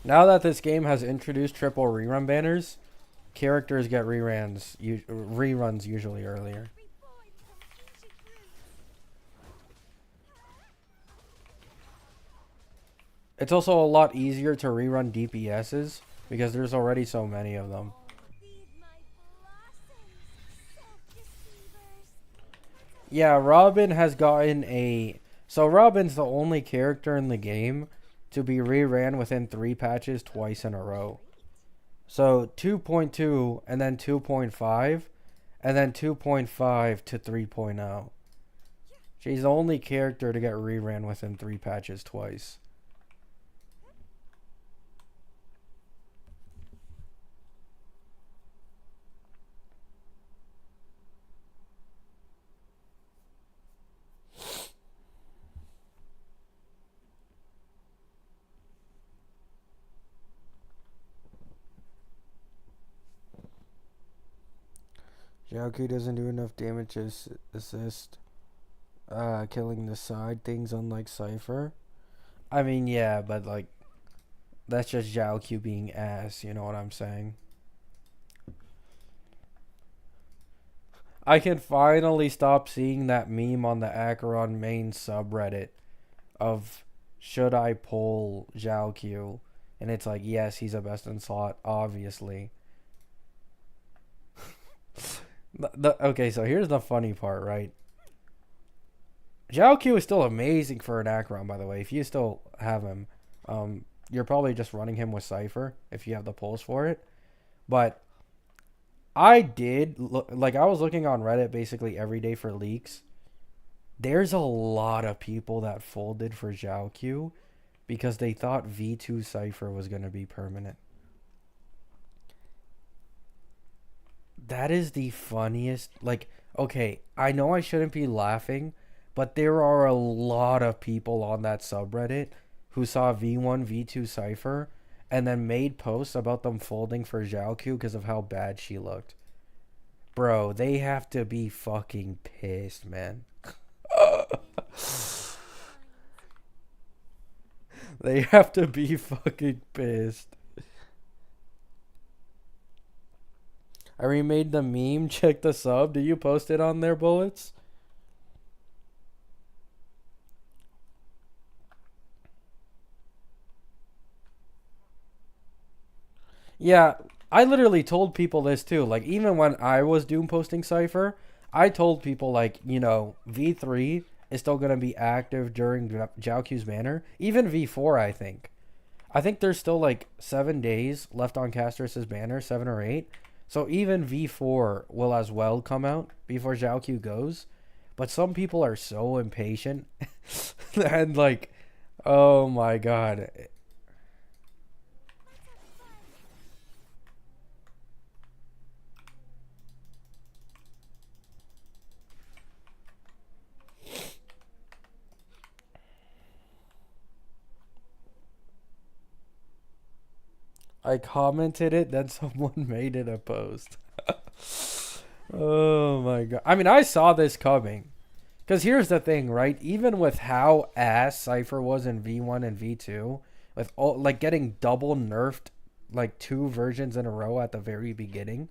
[SPEAKER 1] Now that this game has introduced triple rerun banners, characters get reruns usually earlier. It's also a lot easier to rerun DPSs because there's already so many of them. Yeah, Robin has gotten a... So Robin's the only character in the game to be reran within 3 patches twice in a row. So 2.2 and then 2.5 and then 2.5 to 3.0. She's the only character to get reran within 3 patches twice. Zhaoqiu doesn't do enough damage to assist killing the side things unlike Cipher. I mean, yeah, but like that's just Zhaoqiu being ass, you know what I'm saying? I can finally stop seeing that meme on the Acheron main subreddit of should I pull Zhaoqiu? And it's like, yes, he's a best in slot, obviously. Okay, so here's the funny part, right? Zhaoqiu is still amazing for an Acheron, by the way. If you still have him, you're probably just running him with Cipher if you have the pulse for it. But I did look, like I was looking on Reddit basically every day for leaks. There's a lot of people that folded for Zhao Q because they thought V2 Cipher was going to be permanent. That is the funniest. Like, okay, I know I shouldn't be laughing, but there are a lot of people on that subreddit who saw V1, V2 Cipher and then made posts about them folding for Zhao Q because of how bad she looked. Bro, they have to be fucking pissed, man. They have to be fucking pissed. I remade the meme. Check the sub. Do you post it on there, Bullets? Yeah, I literally told people this too. Like, even when I was doom posting Cipher, I told people, like, V3 is still going to be active during Jiaoqi's banner. Even V4, I think. I think there's still, like, 7 days left on Castrus's banner, 7 or 8. So even V4 will as well come out before Jiaoqi goes. But some people are so impatient. And, like, oh my god. I commented it, then someone made it a post. Oh my god. I mean, I saw this coming. Because here's the thing, right? Even with how ass Cipher was in V1 and V2, with all, like getting double nerfed like 2 versions in a row at the very beginning,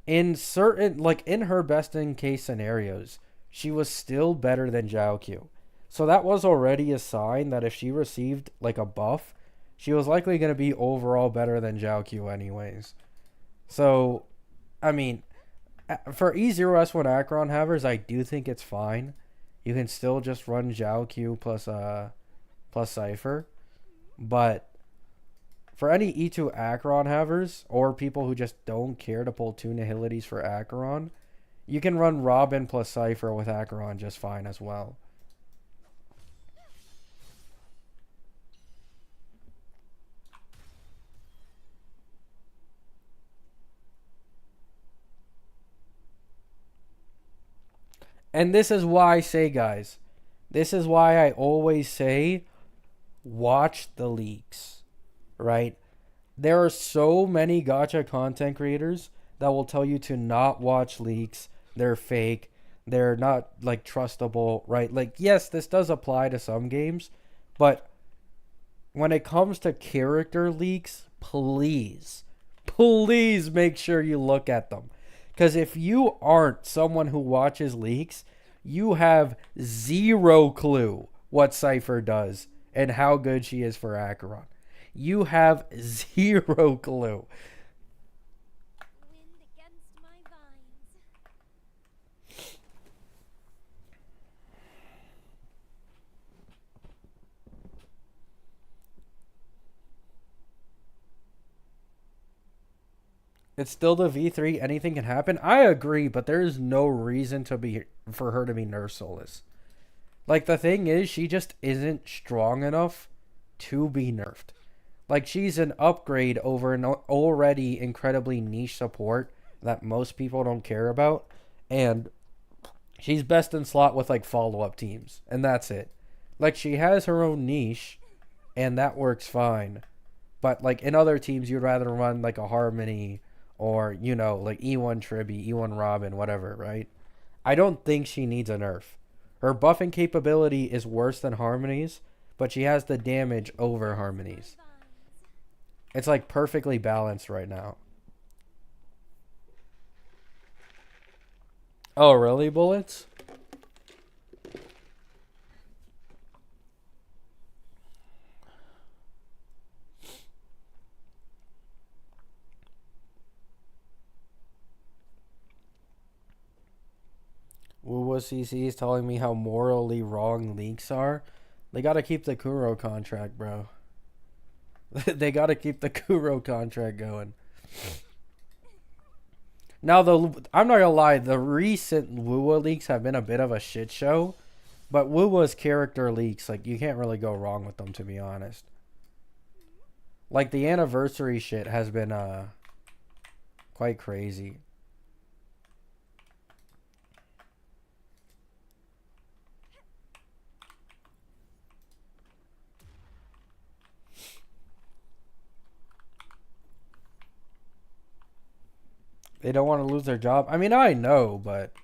[SPEAKER 1] in certain, like in her best in case scenarios, she was still better than Jiaoqiu. So that was already a sign that if she received like a buff, she was likely going to be overall better than Jiaoqiu anyways. So, I mean, for E0S1 Acheron havers, I do think it's fine. You can still just run Jiaoqiu plus Cipher. But for any E2 Acheron havers, or people who just don't care to pull 2 nihilities for Acheron, you can run Robin plus Cipher with Acheron just fine as well. And this is why I say, guys, this is why I always say, watch the leaks, right? There are so many gacha content creators that will tell you to not watch leaks. They're fake. They're not like trustable, right? Like, yes, this does apply to some games, but when it comes to character leaks, please make sure you look at them. Because if you aren't someone who watches leaks, you have zero clue what Cipher does and how good she is for Acheron. You have zero clue. It's still the V3. Anything can happen. I agree, but there is no reason for her to be Nerf Solus. Like, the thing is, she just isn't strong enough to be nerfed. Like, she's an upgrade over an already incredibly niche support that most people don't care about. And she's best in slot with, like, follow-up teams. And that's it. Like, she has her own niche, and that works fine. But, like, in other teams, you'd rather run, like, a Harmony or, like E1 Tribby, E1 Robin, whatever, right? I don't think she needs a nerf. Her buffing capability is worse than Harmony's, but she has the damage over Harmony's. It's like perfectly balanced right now. Oh, really, Bullets? Wuwa CC is telling me how morally wrong leaks are. They gotta keep the Kuro contract, bro. They gotta keep the Kuro contract going. Now I'm not gonna lie, the recent Wuwa leaks have been a bit of a shit show, but Wuwa's character leaks, like you can't really go wrong with them, to be honest. Like the anniversary shit has been quite crazy. They don't want to lose their job. I mean, I know, but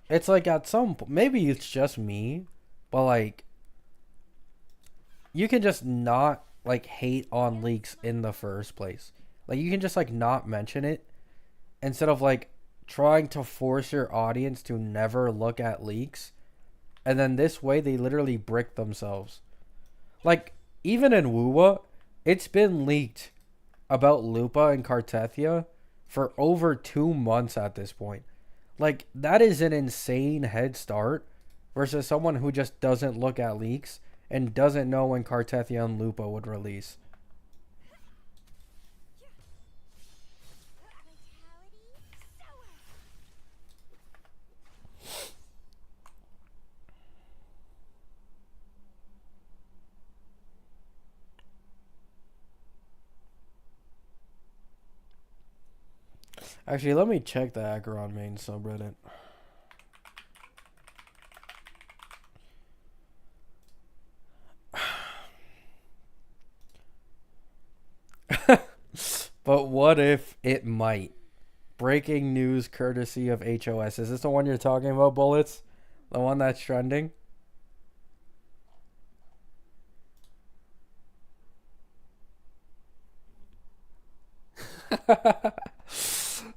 [SPEAKER 1] it's like at some point, maybe it's just me, but like you can just not like hate on leaks in the first place. Like you can just like not mention it instead of like trying to force your audience to never look at leaks. And then this way they literally brick themselves. Like even in Wuwa, it's been leaked about Lupa and Cartethia for over 2 months at this point. Like that is an insane head start versus someone who just doesn't look at leaks and doesn't know when Cartethia and Lupa would release. Actually, let me check the Acheron main subreddit. But what if it might? Breaking news courtesy of HOS. Is this the one you're talking about, Bullets? The one that's trending?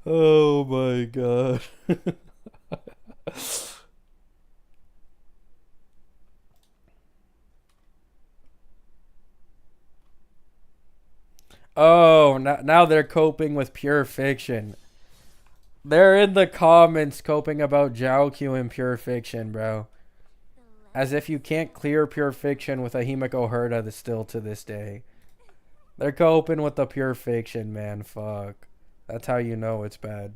[SPEAKER 1] Oh my god. Oh, now they're coping with pure fiction. They're in the comments coping about Jiaoqiu and pure fiction, bro. As if you can't clear pure fiction with a Himiko Herda still to this day. They're coping with the pure fiction, man. Fuck. That's how you know it's bad.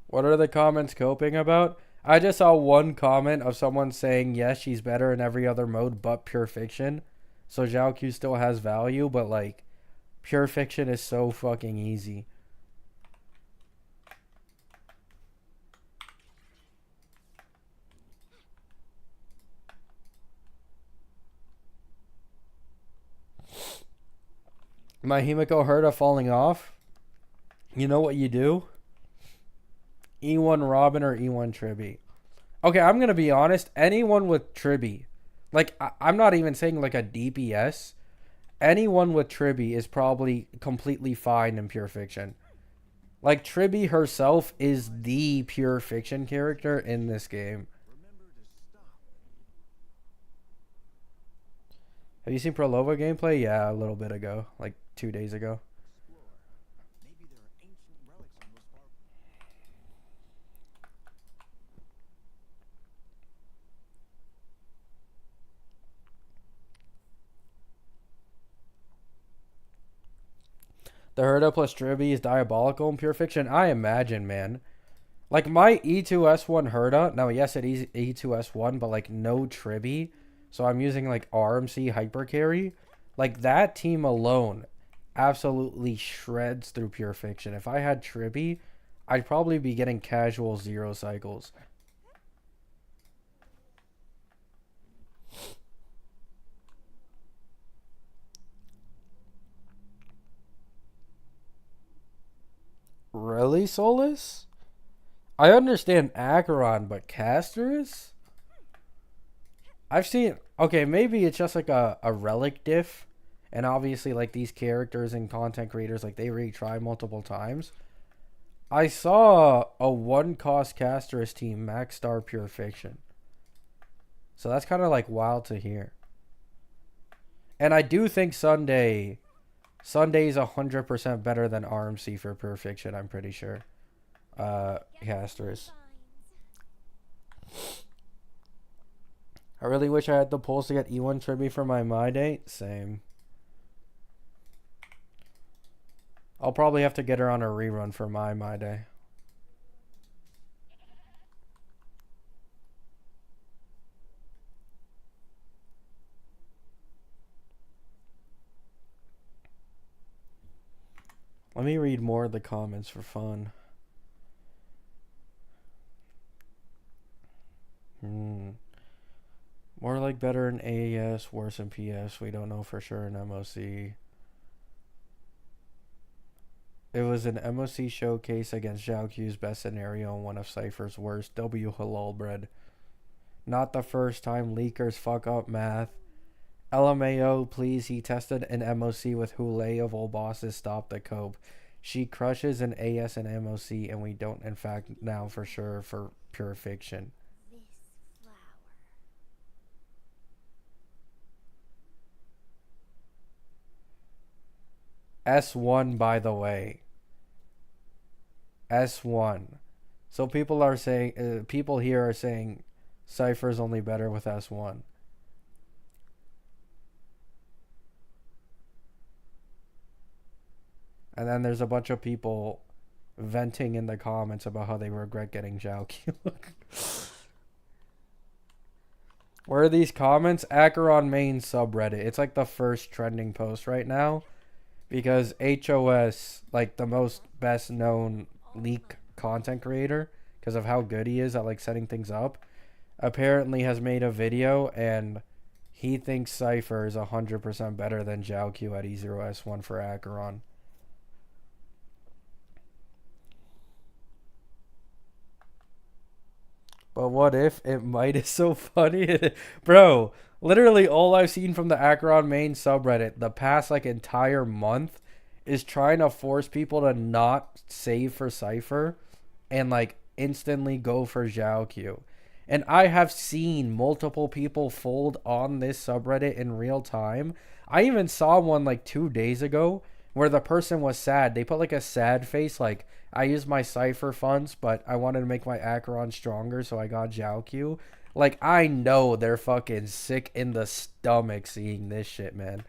[SPEAKER 1] What are the comments coping about? I just saw one comment of someone saying, yes, she's better in every other mode but pure fiction. So Jiaoqiu still has value, but like, pure fiction is so fucking easy. My Himiko Herda falling off? You know what you do? E1 Robin or E1 Tribby. Okay, I'm going to be honest. Anyone with Tribby, like, I'm not even saying like a DPS. Anyone with Tribby is probably completely fine in pure fiction. Like, Tribby herself is the pure fiction character in this game. Have you seen Prolova gameplay? Yeah, a little bit ago. Like 2 days ago. The Herda plus Tribby is diabolical in pure fiction. I imagine, man. Like my E2S1 Herda. Now, yes, it is E2S1, but like no Tribby. So I'm using like RMC hyper carry. Like that team alone absolutely shreds through pure fiction. If I had Tribby, I'd probably be getting casual 0 cycles. Really, Solus? I understand Acheron, but Castrus? I've seen... Okay, maybe it's just like a relic diff. And obviously, like, these characters and content creators, like, they retry multiple times. I saw a 1-cost Castrus team max star pure fiction. So that's kind of, like, wild to hear. And I do think Sunday Sunday's 100% better than RMC for perfection, I'm pretty sure. Castrus. I really wish I had the pulls to get E1 Tribby for my Day. Same. I'll probably have to get her on a rerun for my Day. Let me read more of the comments for fun. More like better in AES, worse in PS. We don't know for sure in MOC. It was an MOC showcase against Zhao Q's best scenario and one of Cipher's worst. W halal bread. Not the first time leakers fuck up math. LMAO, please. He tested an MOC with Hule of all bosses. Stop the cope. She crushes an AS and MOC, and we don't, in fact, now for sure for pure fiction. S1, by the way. S1. So people are saying, people here are saying Cipher is only better with S1. And then there's a bunch of people venting in the comments about how they regret getting Zhao Q. Where are these comments? Acheron main subreddit. It's like the first trending post right now. Because HOS, like the most best known leak content creator, because of how good he is at like setting things up, apparently has made a video and he thinks Cipher is 100% better than Zhao Q at E0S1 for Acheron. But what if it might is so funny? Bro, literally all I've seen from the Acheron main subreddit the past like entire month is trying to force people to not save for Cipher and like instantly go for Zhao Q. And I have seen multiple people fold on this subreddit in real time. I even saw one like 2 days ago where the person was sad. They put like a sad face like, I used my Cipher funds, but I wanted to make my Acheron stronger, so I got Zhao Q. Like, I know they're fucking sick in the stomach seeing this shit, man.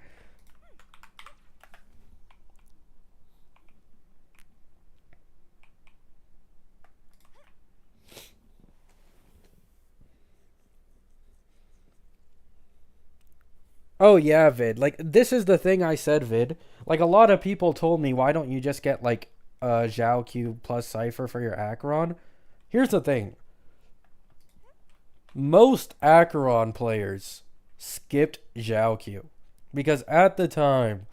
[SPEAKER 1] Oh, yeah, Vid. Like, this is the thing I said, Vid. Like, a lot of people told me, why don't you just get, like, Zhao Q plus Cipher for your Acheron? Here's the thing. Most Acheron players skipped Zhao Q. Because at the time,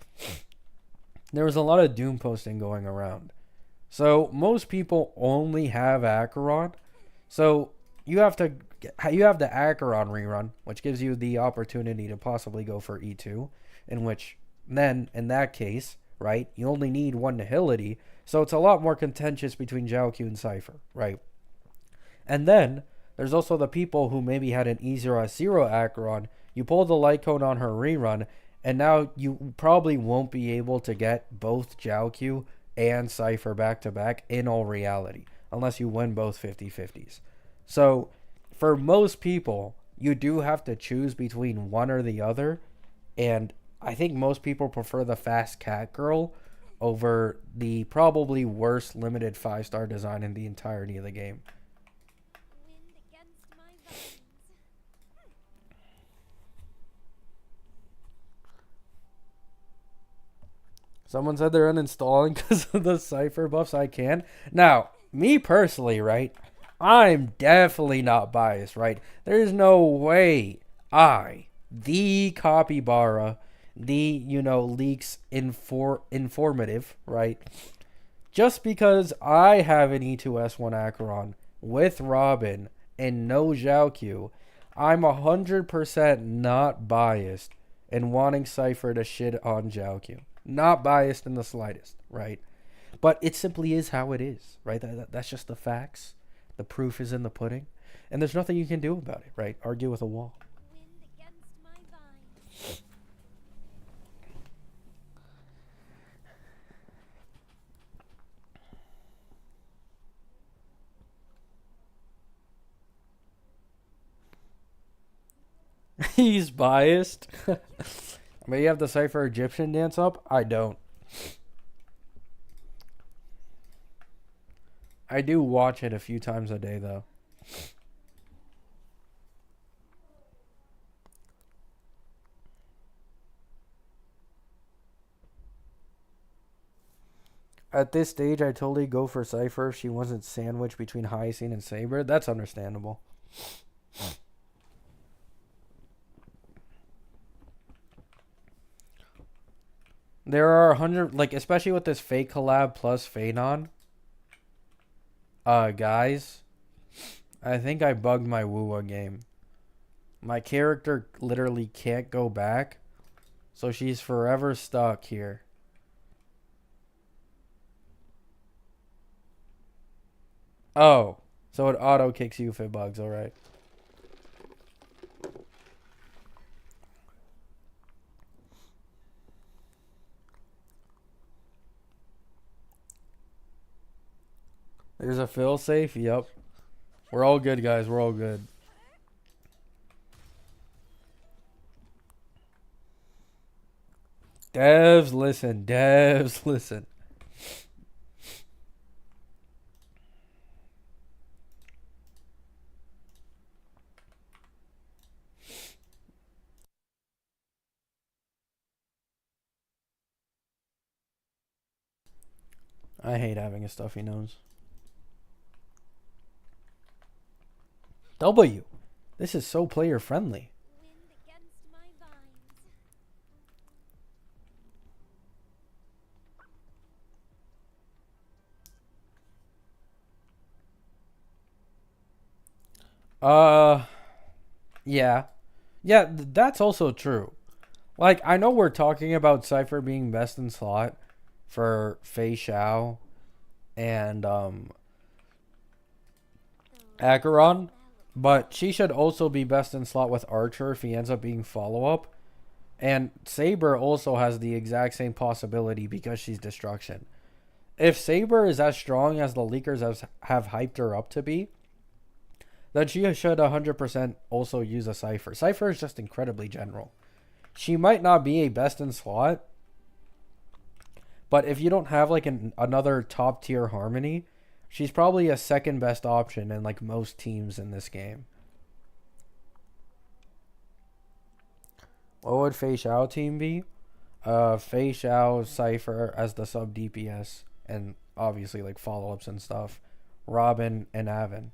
[SPEAKER 1] there was a lot of Doom posting going around. So, most people only have Acheron. So, you have the Acheron rerun, which gives you the opportunity to possibly go for E2, in which then, in that case, right, you only need one Nihility, so it's a lot more contentious between Zhao Q and Cipher, right? And then, there's also the people who maybe had an E0S0 Acheron, you pull the light cone on her rerun, and now you probably won't be able to get both Zhao Q and Cipher back to back in all reality, unless you win both 50-50s. So, for most people, you do have to choose between one or the other, and I think most people prefer the fast cat girl over the probably worst limited 5-star design in the entirety of the game. Someone said they're uninstalling because of the Cipher buffs. I can. Now, me personally, right? I'm definitely not biased, right? There's no way the capybara, the, leaks informative, right? Just because I have an E2S1 Acheron with Robin and no Zhao Q, I'm 100% not biased in wanting Cipher to shit on Zhao Q. Not biased in the slightest, right? But it simply is how it is, right? That's just the facts. The proof is in the pudding. And there's nothing you can do about it, right? Argue with a wall. He's biased. But you have the Cipher Egyptian dance up? I don't. I do watch it a few times a day, though. At this stage, I totally go for Cipher if she wasn't sandwiched between Hyacinth and Saber. That's understandable. There are 100, like, especially with this fake collab plus Phanon. Guys, I think I bugged my Wuwa game. My character literally can't go back, so she's forever stuck here. Oh, so it auto kicks you if it bugs, alright. There's a fail safe, yep. We're all good, guys, we're all good. Devs, listen, devs, listen. I hate having a stuffy nose. W. This is so player friendly. Yeah. Yeah, that's also true. Like, I know we're talking about Cipher being best in slot for Fei Xiao and Acheron, but she should also be best in slot with Archer if he ends up being follow-up. And Saber also has the exact same possibility because she's Destruction. If Saber is as strong as the leakers have hyped her up to be, then she should 100% also use a Cipher. Cipher is just incredibly general. She might not be a best in slot, but if you don't have like another top tier Harmony, she's probably a second best option in like most teams in this game. What would Fei Xiao team be? Fei Xiao, Cipher as the sub DPS, and obviously like follow-ups and stuff. Robin and Avon.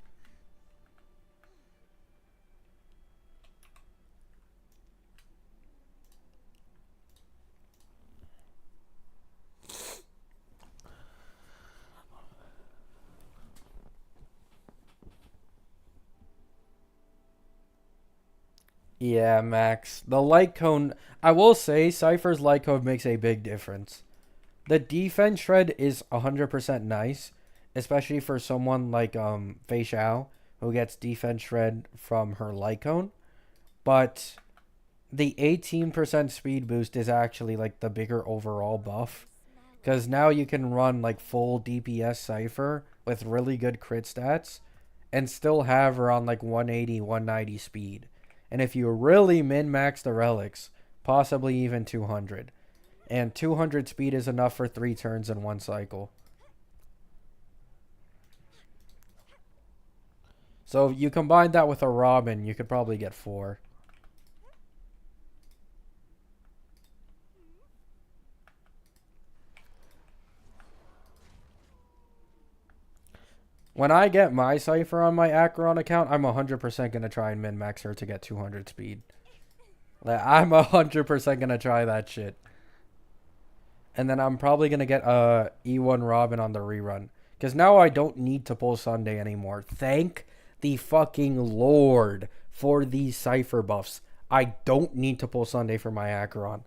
[SPEAKER 1] Yeah, Max. The light cone. I will say, Cypher's light cone makes a big difference. The defense shred is 100% nice, especially for someone like Fei Xiao, who gets defense shred from her light cone. But the 18% speed boost is actually like the bigger overall buff. Because now you can run like full DPS Cypher with really good crit stats and still have her on like 180, 190 speed. And if you really min-max the relics, possibly even 200. And 200 speed is enough for 3 turns in 1 cycle. So if you combine that with a Robin, you could probably get 4. When I get my Cipher on my Acheron account, I'm 100% going to try and min-max her to get 200 speed. Like, I'm 100% going to try that shit. And then I'm probably going to get E1 Robin on the rerun. Because now I don't need to pull Sunday anymore. Thank the fucking Lord for these Cipher buffs. I don't need to pull Sunday for my Acheron.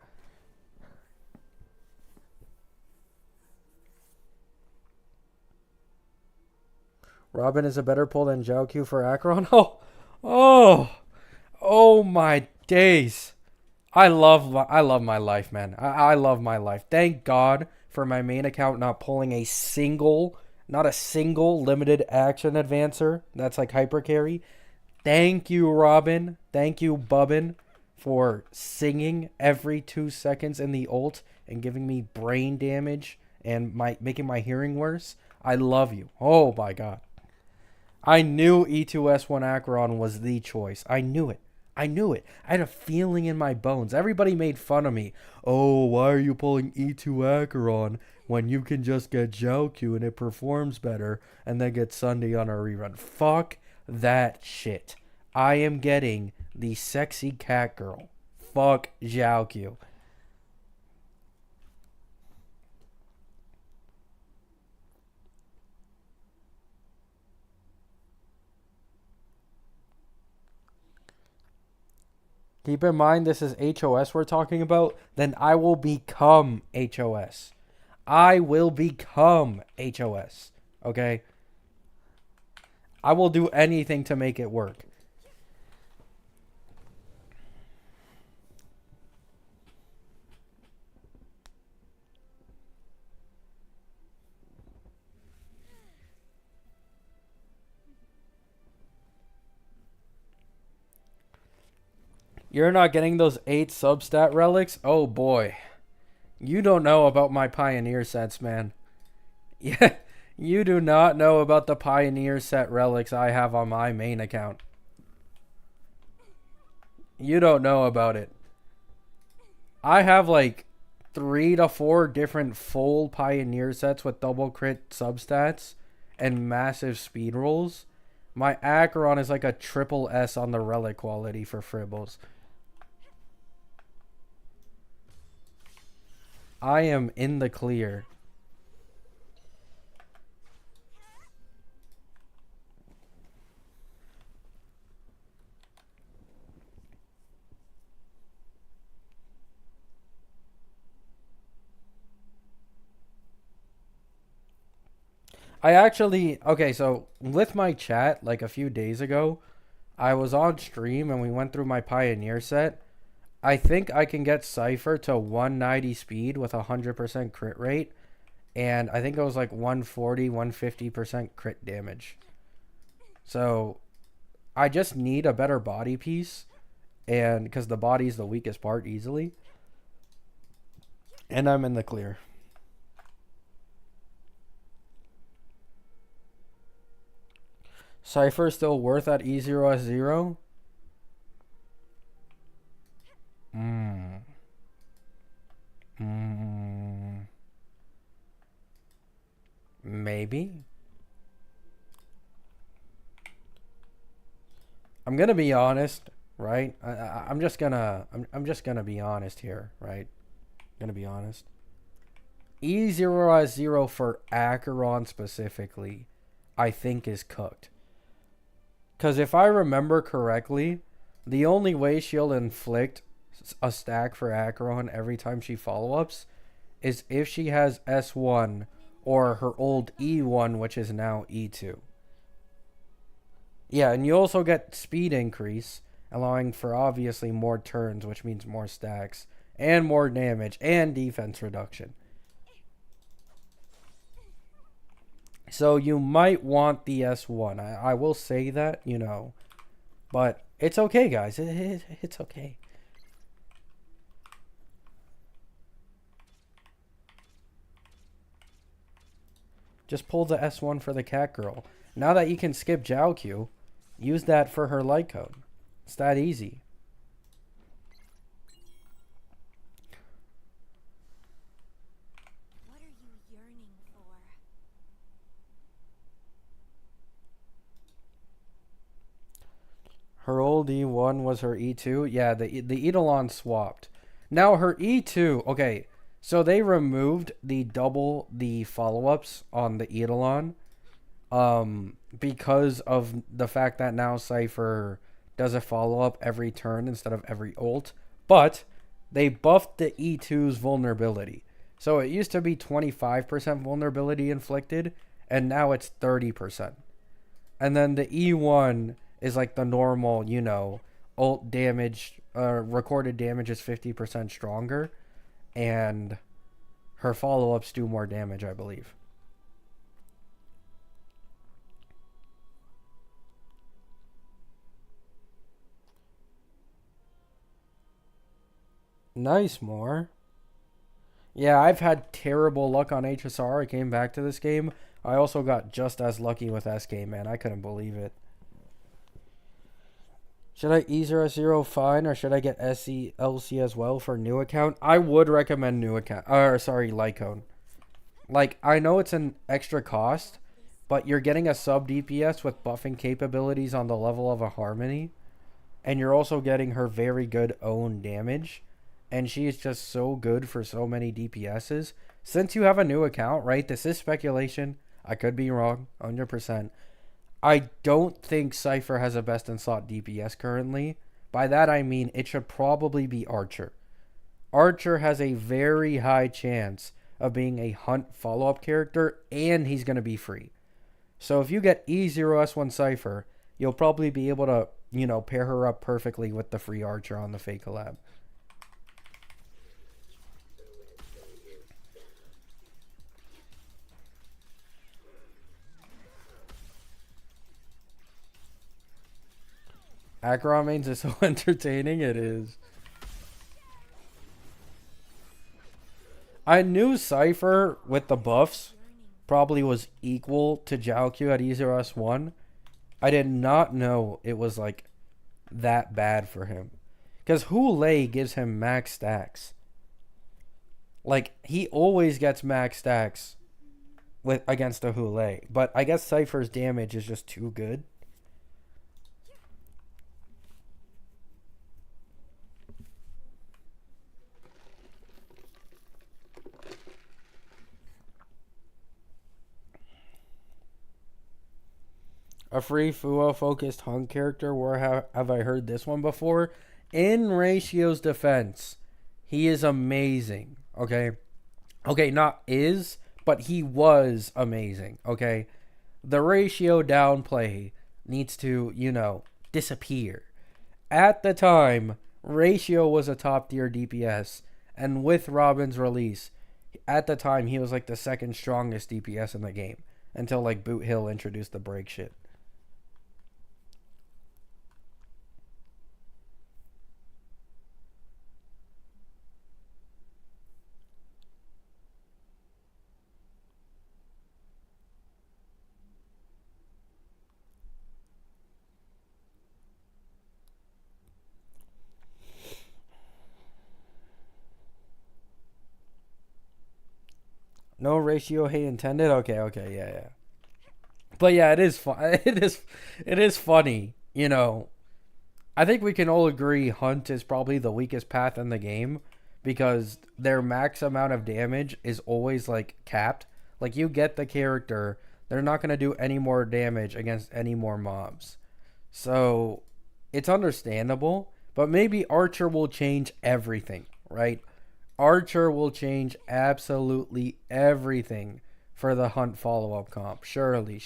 [SPEAKER 1] Robin is a better pull than Jiaoqiu for Acheron? Oh my days. I love my life, man. I love my life. Thank God for my main account not pulling not a single limited action advancer that's like hyper carry. Thank you, Robin. Thank you, Bubbin, for singing every 2 seconds in the ult and giving me brain damage and making my hearing worse, I love you. Oh my god. I knew E2S1 Acheron was the choice. I knew it. I knew it. I had a feeling in my bones. Everybody made fun of me. Oh, why are you pulling E2 Acheron when you can just get Jiaoqiu and it performs better and then get Sunday on a rerun? Fuck that shit. I am getting the sexy cat girl. Fuck Jiaoqiu. Keep in mind, this is HOS we're talking about. Then I will become HOS. I will become HOS. Okay? I will do anything to make it work. You're not getting those 8 substat relics? Oh boy. You don't know about my Pioneer sets, man. Yeah, you do not know about the Pioneer set relics I have on my main account. You don't know about it. I have like 3 to 4 different full Pioneer sets with double crit substats and massive speed rolls. My Acheron is like a triple S on the relic quality for Fribbles. I am in the clear. I actually, okay, so with my chat, like a few days ago, I was on stream and we went through my Pioneer set. I think I can get Cipher to 190 speed with 100% crit rate. And I think it was like 140, 150% crit damage. So I just need a better body piece. And because the body's the weakest part easily. And I'm in the clear. Cipher still worth at E0S0? Maybe. I'm gonna be honest, right? I'm just gonna be honest here, right? I'm gonna be honest. E0S0 for Acheron specifically, I think is cooked. Because if I remember correctly, the only way she'll inflict a stack for Acheron every time she follow-ups is if she has S1 or her old E1, which is now E2. Yeah, and you also get speed increase, allowing for obviously more turns, which means more stacks, and more damage, and defense reduction. So you might want the S1. I will say that, you know. But it's okay, guys. It's okay. Just pull the S1 for the cat girl. Now that you can skip Jiaoqiu, use that for her light code. It's that easy.
[SPEAKER 2] What are you yearning for?
[SPEAKER 1] Her old E1 was her E2. Yeah, the Eidolon swapped. Now her E2, okay, so they removed the follow-ups on the Eidolon because of the fact that now Cipher does a follow-up every turn instead of every ult. But they buffed the E2's vulnerability. So it used to be 25% vulnerability inflicted, and now it's 30%. And then the E1 is like the normal, you know, ult damage, recorded damage is 50% stronger, and her follow-ups do more damage, I believe. Nice, more. Yeah, I've had terrible luck on HSR. I came back to this game. I also got just as lucky with SK, man. I couldn't believe it. Should I E0 fine or should I get SELC as well for new account? I would recommend new account. Or sorry, Lycone. Like, I know it's an extra cost, but you're getting a sub DPS with buffing capabilities on the level of a Harmony. And you're also getting her very good own damage. And she is just so good for so many DPSs. Since you have a new account, right? This is speculation. I could be wrong, 100%. I don't think Cipher has a best in slot DPS currently. By that I mean it should probably be Archer. Archer has a very high chance of being a hunt follow-up character, and he's going to be free. So if you get E0S1 Cipher, you'll probably be able to, pair her up perfectly with the free Archer on the fake collab. Acheron mains is so entertaining, it is. I knew Cipher with the buffs probably was equal to Jiaoqiu at E0S1. I did not know it was like that bad for him. Because Hule gives him max stacks. Like, he always gets max stacks against a Hule. But I guess Cypher's damage is just too good. A free Fuwa focused Hung character. Where have I heard this one before? In Ratio's defense, he is amazing. Okay. Okay, not is, but he was amazing. Okay. The Ratio downplay needs to, disappear. At the time, Ratio was a top tier DPS. And with Robin's release, at the time, he was like the second strongest DPS in the game. Until like Boot Hill introduced the break shit. No Ratio hate intended. Okay, yeah. But yeah, it is fun. It is funny. I think we can all agree Hunt is probably the weakest path in the game because their max amount of damage is always like capped. Like you get the character, they're not gonna do any more damage against any more mobs. So it's understandable, but maybe Archer will change everything, right? Archer will change absolutely everything for the Hunt follow-up comp. Surely.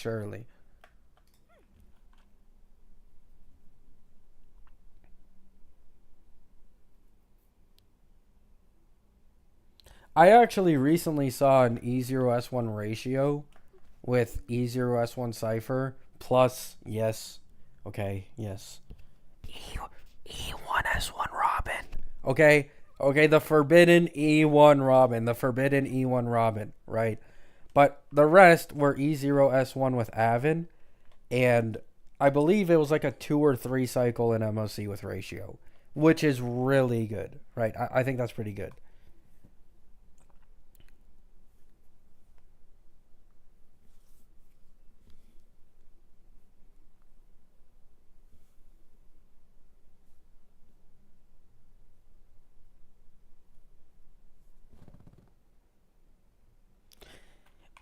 [SPEAKER 1] I actually recently saw an E0S1 ratio with E0S1 Cipher plus, yes, okay, yes, E1S1 Robin. Okay, the forbidden E1 Robin, right? But the rest were E0S1 with Avon, and I believe it was like a 2 or 3 cycle in MOC with ratio, which is really good, right? I think that's pretty good.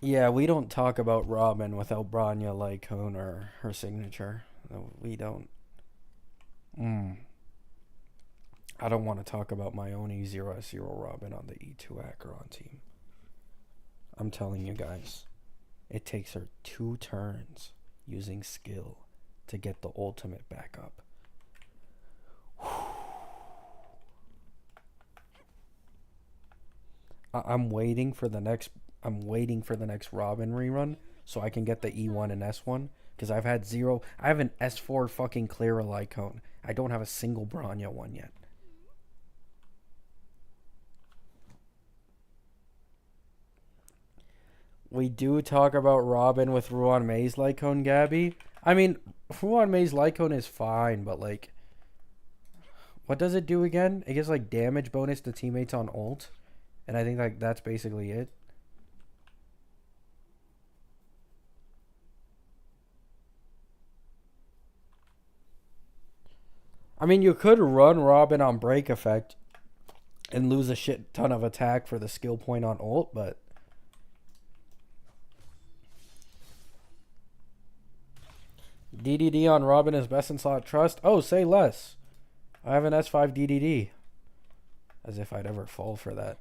[SPEAKER 1] Yeah, we don't talk about Robin without Branya Lycone or her signature. No, we don't. Mm. I don't want to talk about my own E0S0 Robin on the E2 Acheron team. I'm telling you guys, it takes her 2 turns using skill to get the ultimate back up. I'm waiting for the next Robin rerun so I can get the E1 and S1 because I have an S4 fucking Clara Lycone. I don't have a single Branya one yet. we do talk about Robin with Ruan May's Lycone Gabby. I mean, Ruan May's Lycone is fine, but like, what does it do again? It gives like damage bonus to teammates on ult, and I think like that's basically it. I mean, you could run Robin on break effect and lose a shit ton of attack for the skill point on ult, but DDD on Robin is best in slot trust. Oh, say less. I have an S5 DDD. As if I'd ever fall for that.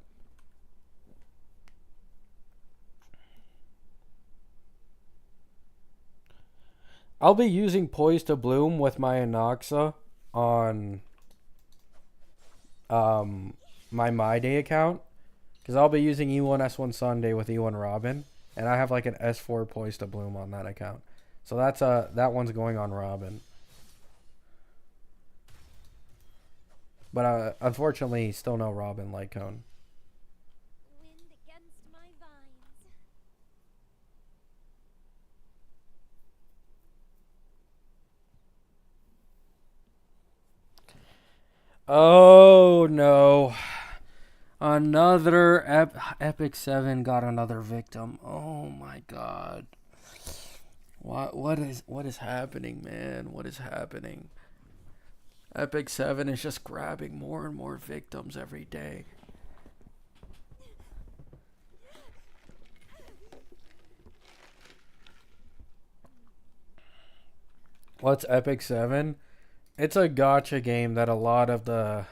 [SPEAKER 1] I'll be using Poise to Bloom with my Anoxa on my Day account. Because I'll be using E1 S1 Sunday with E1 Robin. And I have like an S4 Poise to Bloom on that account. So that's that one's going on Robin. But unfortunately, still no Robin Lycone.
[SPEAKER 2] Wind against my vines.
[SPEAKER 1] Oh no. Another Epic 7 got another victim. Oh my god. What is happening, man? What is happening? Epic 7 is just grabbing more and more victims every day. What's Epic 7? It's a gacha game that a lot of the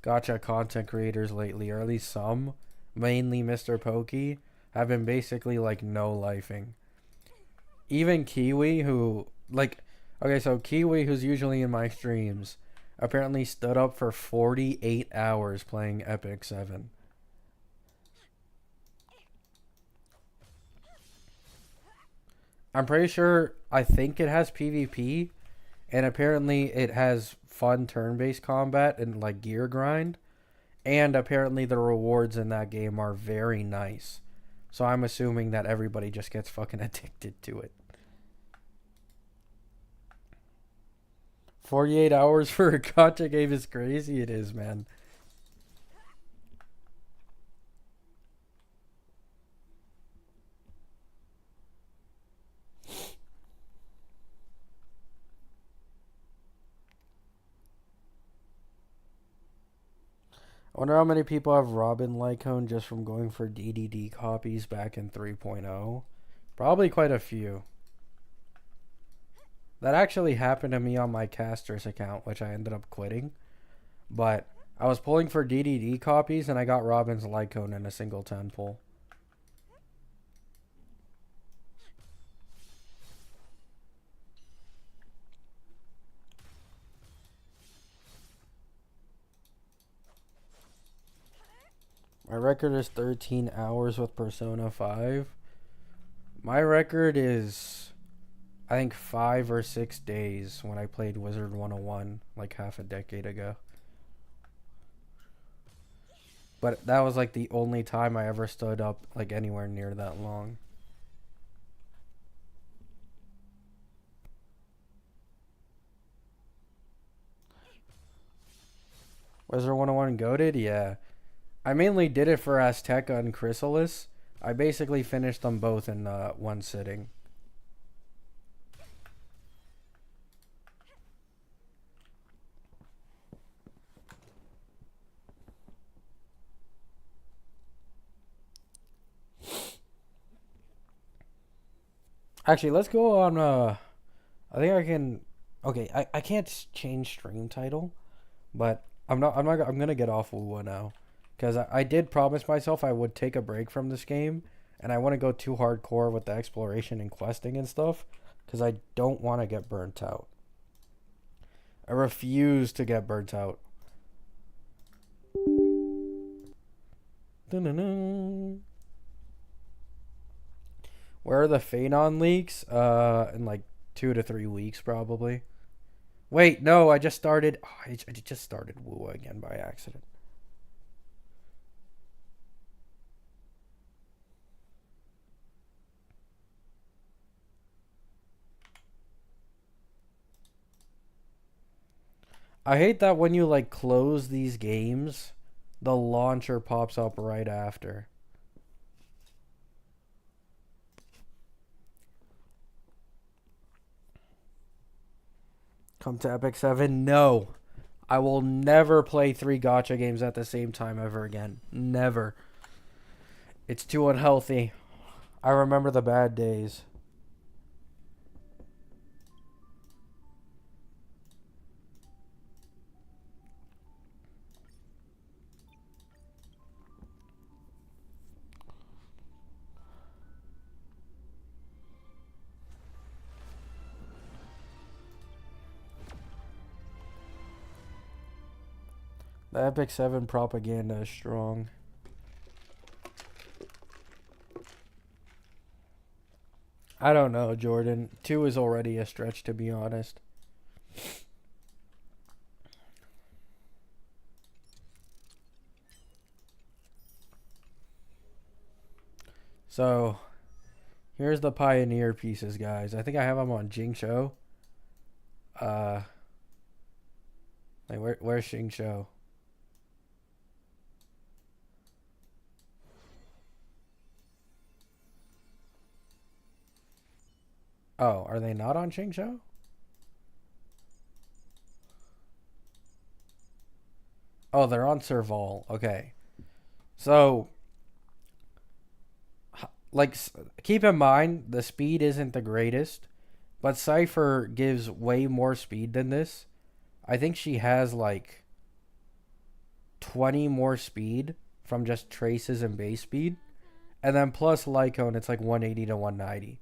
[SPEAKER 1] gacha content creators lately, or at least some, mainly Mr. Pokey, have been basically like no-lifing. Even Kiwi, who, like, okay, so Kiwi, who's usually in my streams, apparently stood up for 48 hours playing Epic 7. I'm pretty sure, I think it has PvP, and apparently it has fun turn-based combat and like gear grind, and apparently the rewards in that game are very nice. So I'm assuming that everybody just gets fucking addicted to it. 48 hours for a gacha game is crazy. It is, man. I wonder how many people have Robin Lycone just from going for DDD copies back in 3.0. Probably quite a few. That actually happened to me on my Castrus account, which I ended up quitting. But I was pulling for DDD copies, and I got Robin's Lycone in a single 10 pull. My record is 13 hours with Persona 5. My record is, I think, 5 or 6 days when I played Wizard 101 like half a decade ago. But that was like the only time I ever stood up like anywhere near that long. Wizard 101 goated? Yeah. I mainly did it for Azteca and Chrysalis. I basically finished them both in one sitting. Actually, let's go on, I think I can, okay, I can't change stream title, but I'm gonna get off Wuwa now. Because I did promise myself I would take a break from this game, and I want to go too hardcore with the exploration and questing and stuff, because I don't want to get burnt out. I refuse to get burnt out. Dun-dun-dun. Where are the Phanon leaks? In like 2 to 3 weeks, probably. Wait, no, I just started. Oh, I just started Wuwa again by accident. I hate that when you like close these games, the launcher pops up right after. Come to Epic 7? No. I will never play 3 gacha games at the same time ever again. Never. It's too unhealthy. I remember the bad days. The Epic 7 propaganda is strong. I don't know, Jordan. 2 is already a stretch, to be honest. So, here's the Pioneer pieces, guys. I think I have them on Jingshou. Where's Jingshou? Oh, are they not on Jingshou? Oh, they're on Serval. Okay. So, like, keep in mind, the speed isn't the greatest, but Cipher gives way more speed than this. I think she has, like, 20 more speed from just traces and base speed. And then plus Lycone, it's like 180 to 190.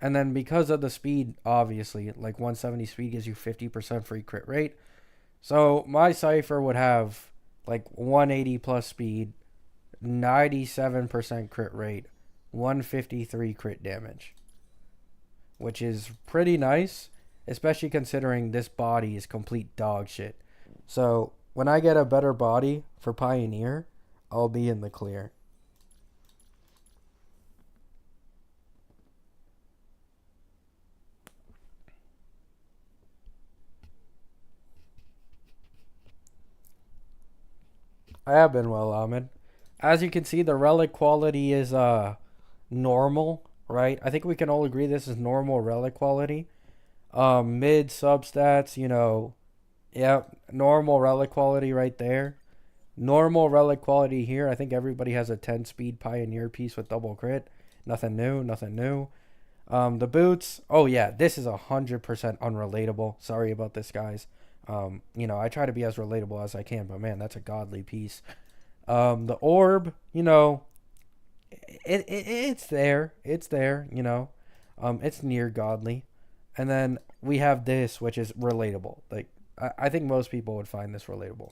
[SPEAKER 1] And then because of the speed, obviously, like 170 speed gives you 50% free crit rate. So my Cipher would have like 180 plus speed, 97% crit rate, 153 crit damage, which is pretty nice, especially considering this body is complete dog shit. So when I get a better body for Pioneer, I'll be in the clear. I have been well, Ahmed. As you can see, the relic quality is normal, right? I think we can all agree this is normal relic quality. Mid substats, yeah, normal relic quality right there. Normal relic quality here. I think everybody has a 10 speed Pioneer piece with double crit. Nothing new, nothing new. The boots. Oh yeah, this is 100% unrelatable. Sorry about this, guys. I try to be as relatable as I can, but man, that's a godly piece. The orb, it's there. It's there, it's near godly. And then we have this, which is relatable. Like, I think most people would find this relatable.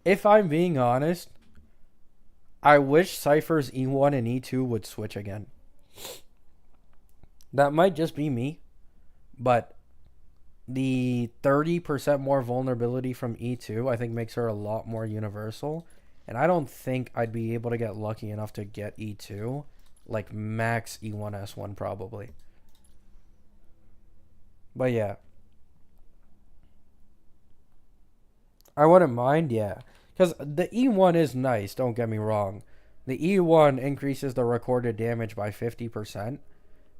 [SPEAKER 1] If I'm being honest, I wish Cypher's E1 and E2 would switch again. That might just be me, but the 30% more vulnerability from E2, I think, makes her a lot more universal. And I don't think I'd be able to get lucky enough to get E2, like max E1S1 probably. But yeah. I wouldn't mind, yeah. Because the E1 is nice, don't get me wrong. The E1 increases the recorded damage by 50%.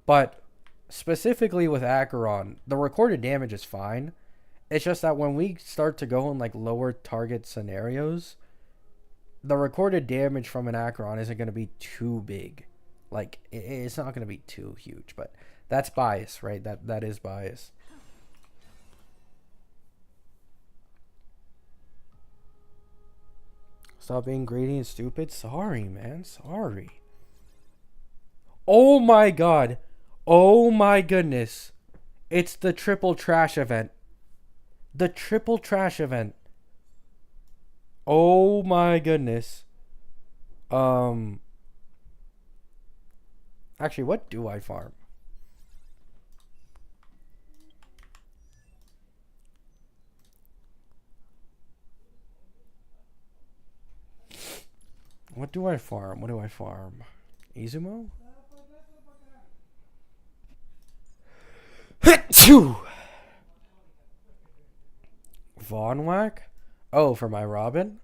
[SPEAKER 1] But specifically with Acheron, the recorded damage is fine. It's just that when we start to go in like lower target scenarios, the recorded damage from an Acheron isn't going to be too big. Like, it's not going to be too huge, but that's bias, right? That is bias. Stop being greedy and stupid. Sorry, man. Sorry. Oh my god. Oh my goodness. It's the triple trash event. The triple trash event. Oh my goodness. Actually, what do I farm? What do I farm? What do I farm? Izumo? Achoo! Von Whack? Oh, for my Robin?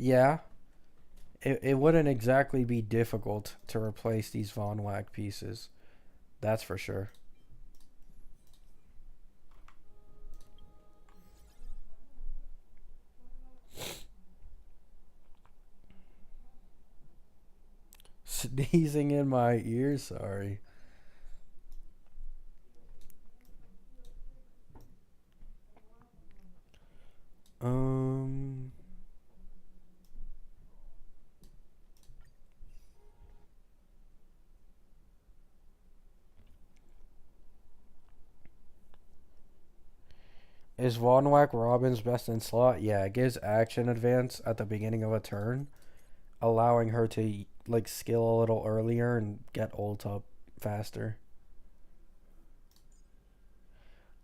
[SPEAKER 1] Yeah. It wouldn't exactly be difficult to replace these Von Whack pieces. That's for sure. Sneezing in my ear, sorry. Um... Is Von Whack Robin's best in slot? Yeah, it gives action advance at the beginning of a turn, allowing her to like skill a little earlier and get ult up faster.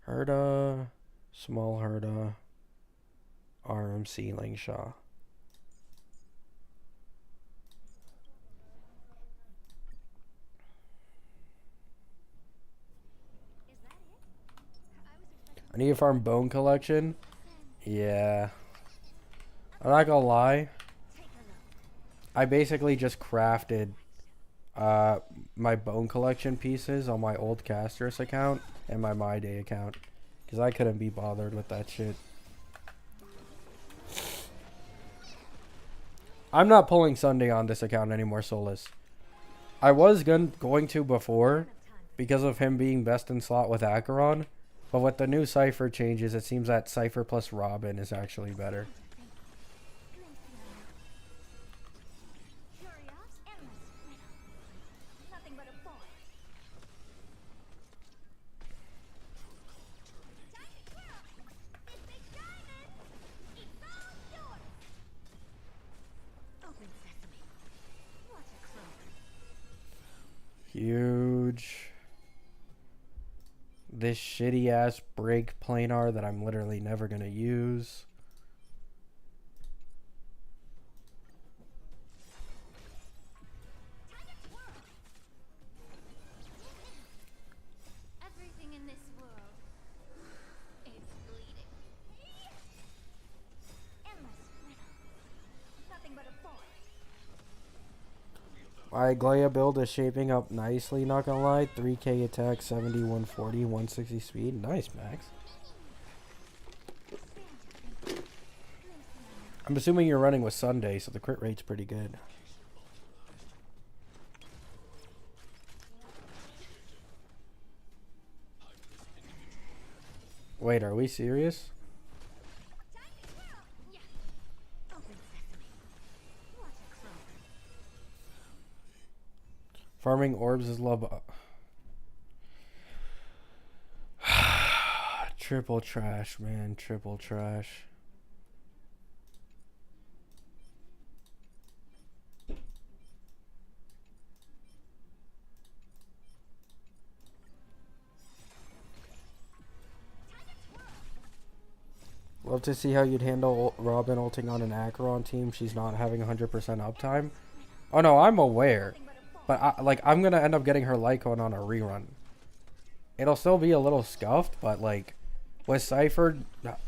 [SPEAKER 1] Herda, small Herda, RM ceiling Shaw. I need to farm Bone Collection. Yeah. I'm not gonna lie. I basically just crafted my Bone Collection pieces on my old Castrus account and my Day account. Because I couldn't be bothered with that shit. I'm not pulling Sunday on this account anymore, Solus. I was going to before because of him being best in slot with Acheron. But with the new Cipher changes, it seems that Cipher plus Robin is actually better. Huge. This shitty ass break planar that I'm literally never gonna use.
[SPEAKER 2] Everything in this world is bleeding. Endless riddle. Nothing but a force.
[SPEAKER 1] My Glaya build is shaping up nicely, not gonna lie. 3k attack, 70, 140, 160 speed. Nice, Max. I'm assuming you're running with Sunday, so the crit rate's pretty good. Wait, are we serious? Farming orbs is love. Triple trash, man. Triple trash. Love to see how you'd handle Robin ulting on an Acheron team. She's not having 100% uptime. Oh no, I'm aware. But I'm going to end up getting her Lycon on a rerun. It'll still be a little scuffed, but like with Cipher,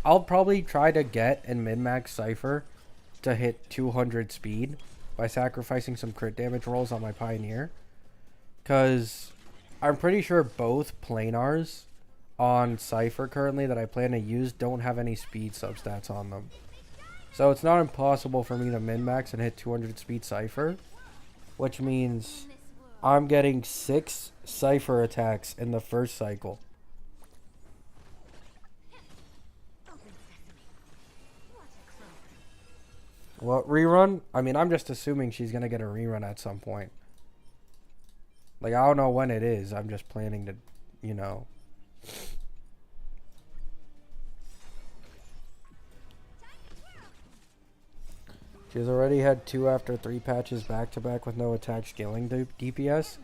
[SPEAKER 1] I'll probably try to get and min-max Cipher to hit 200 speed by sacrificing some crit damage rolls on my Pioneer. Because I'm pretty sure both planars on Cipher currently that I plan to use don't have any speed substats on them. So it's not impossible for me to min-max and hit 200 speed Cipher, which means I'm getting 6 Cipher attacks in the first cycle. What, rerun? I mean, I'm just assuming she's going to get a rerun at some point. Like, I don't know when it is. I'm just planning to, you know. She's already had 2 after 3 patches back to back with no attack scaling DPS.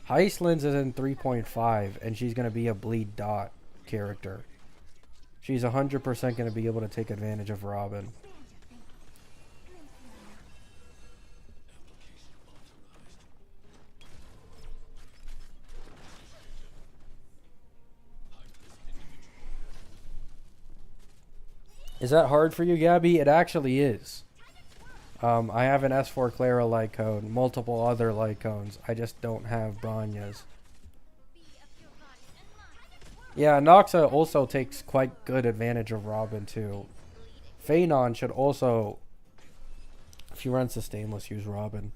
[SPEAKER 1] Heislin's is in 3.5, and she's going to be a bleed dot character. She's 100% going to be able to take advantage of Robin. Is that hard for you, Gabby? It actually is. I have an S4 Clara Lycone, multiple other Lycones. I just don't have Branyas. Yeah, Noxa also takes quite good advantage of Robin too. Phanon should also, if he runs the Stainless, use Robin.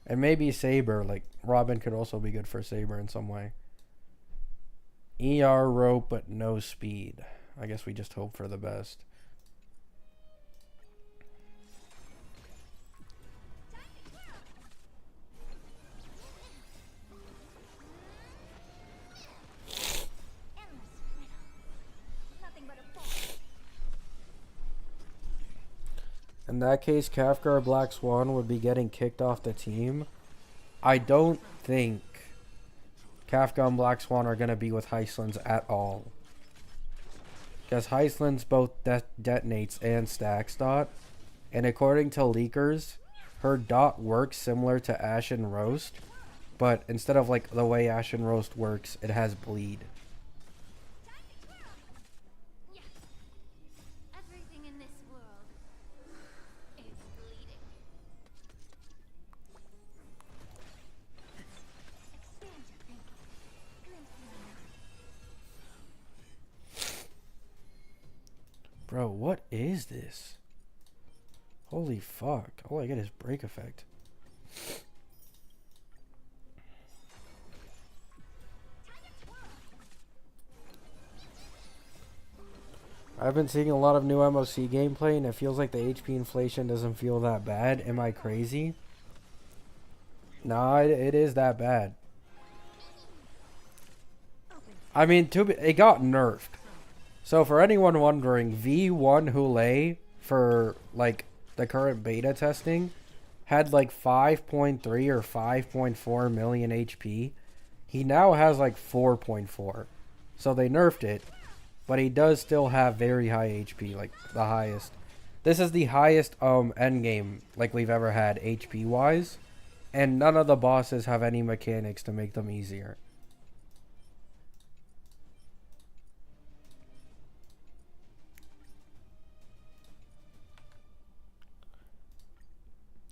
[SPEAKER 1] And maybe Saber, like Robin could also be good for Saber in some way. ER rope but no speed. I guess we just hope for the best. In that case, Kafka or Black Swan would be getting kicked off the team. I don't think Kafka and Black Swan are going to be with Heislin's at all. Because Heislin's both detonates and stacks dot. And according to leakers, her dot works similar to Ashen Roast. But instead of like the way Ashen Roast works, it has bleed. Bro, what is this? Holy fuck. All I get is break effect. I've been seeing a lot of new MOC gameplay and it feels like the HP inflation doesn't feel that bad. Am I crazy? Nah, it is that bad. I mean, it got nerfed. So for anyone wondering, V1 Hule for like the current beta testing had like 5.3 or 5.4 million HP. He now has like 4.4. So they nerfed it, but he does still have very high HP, like the highest. This is the highest endgame like we've ever had HP wise, and none of the bosses have any mechanics to make them easier.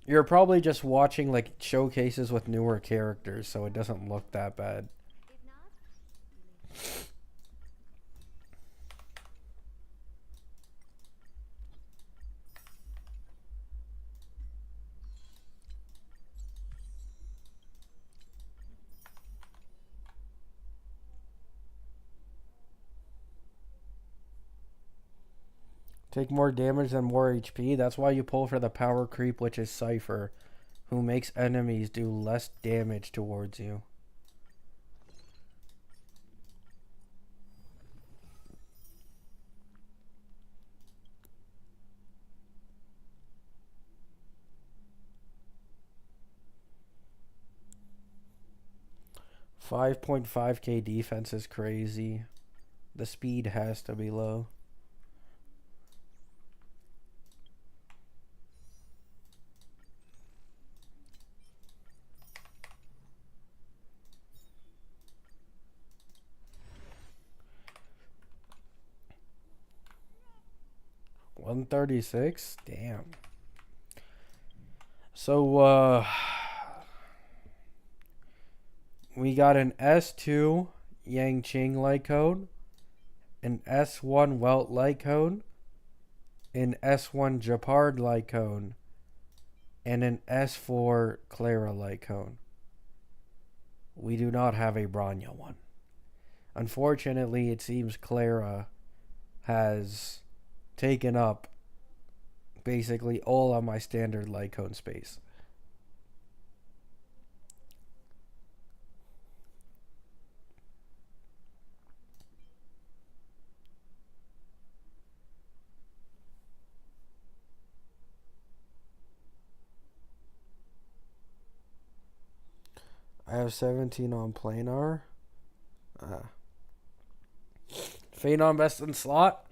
[SPEAKER 1] You're probably just watching like showcases with newer characters, so it doesn't look that bad. Take more damage and more HP. That's why you pull for the power creep, which is Cipher, who makes enemies do less damage towards you. $5.5k defense is crazy. The speed has to be low. $136? Damn. So, we got an S2 Yang Qing light code, an S1 Welt light code, an S1 Japard light code, and an S4 Clara light code. We do not have a Branya one. Unfortunately, it seems Clara has taken up basically all of my standard light cone space. I have 17 on planar. Phenom best in slot?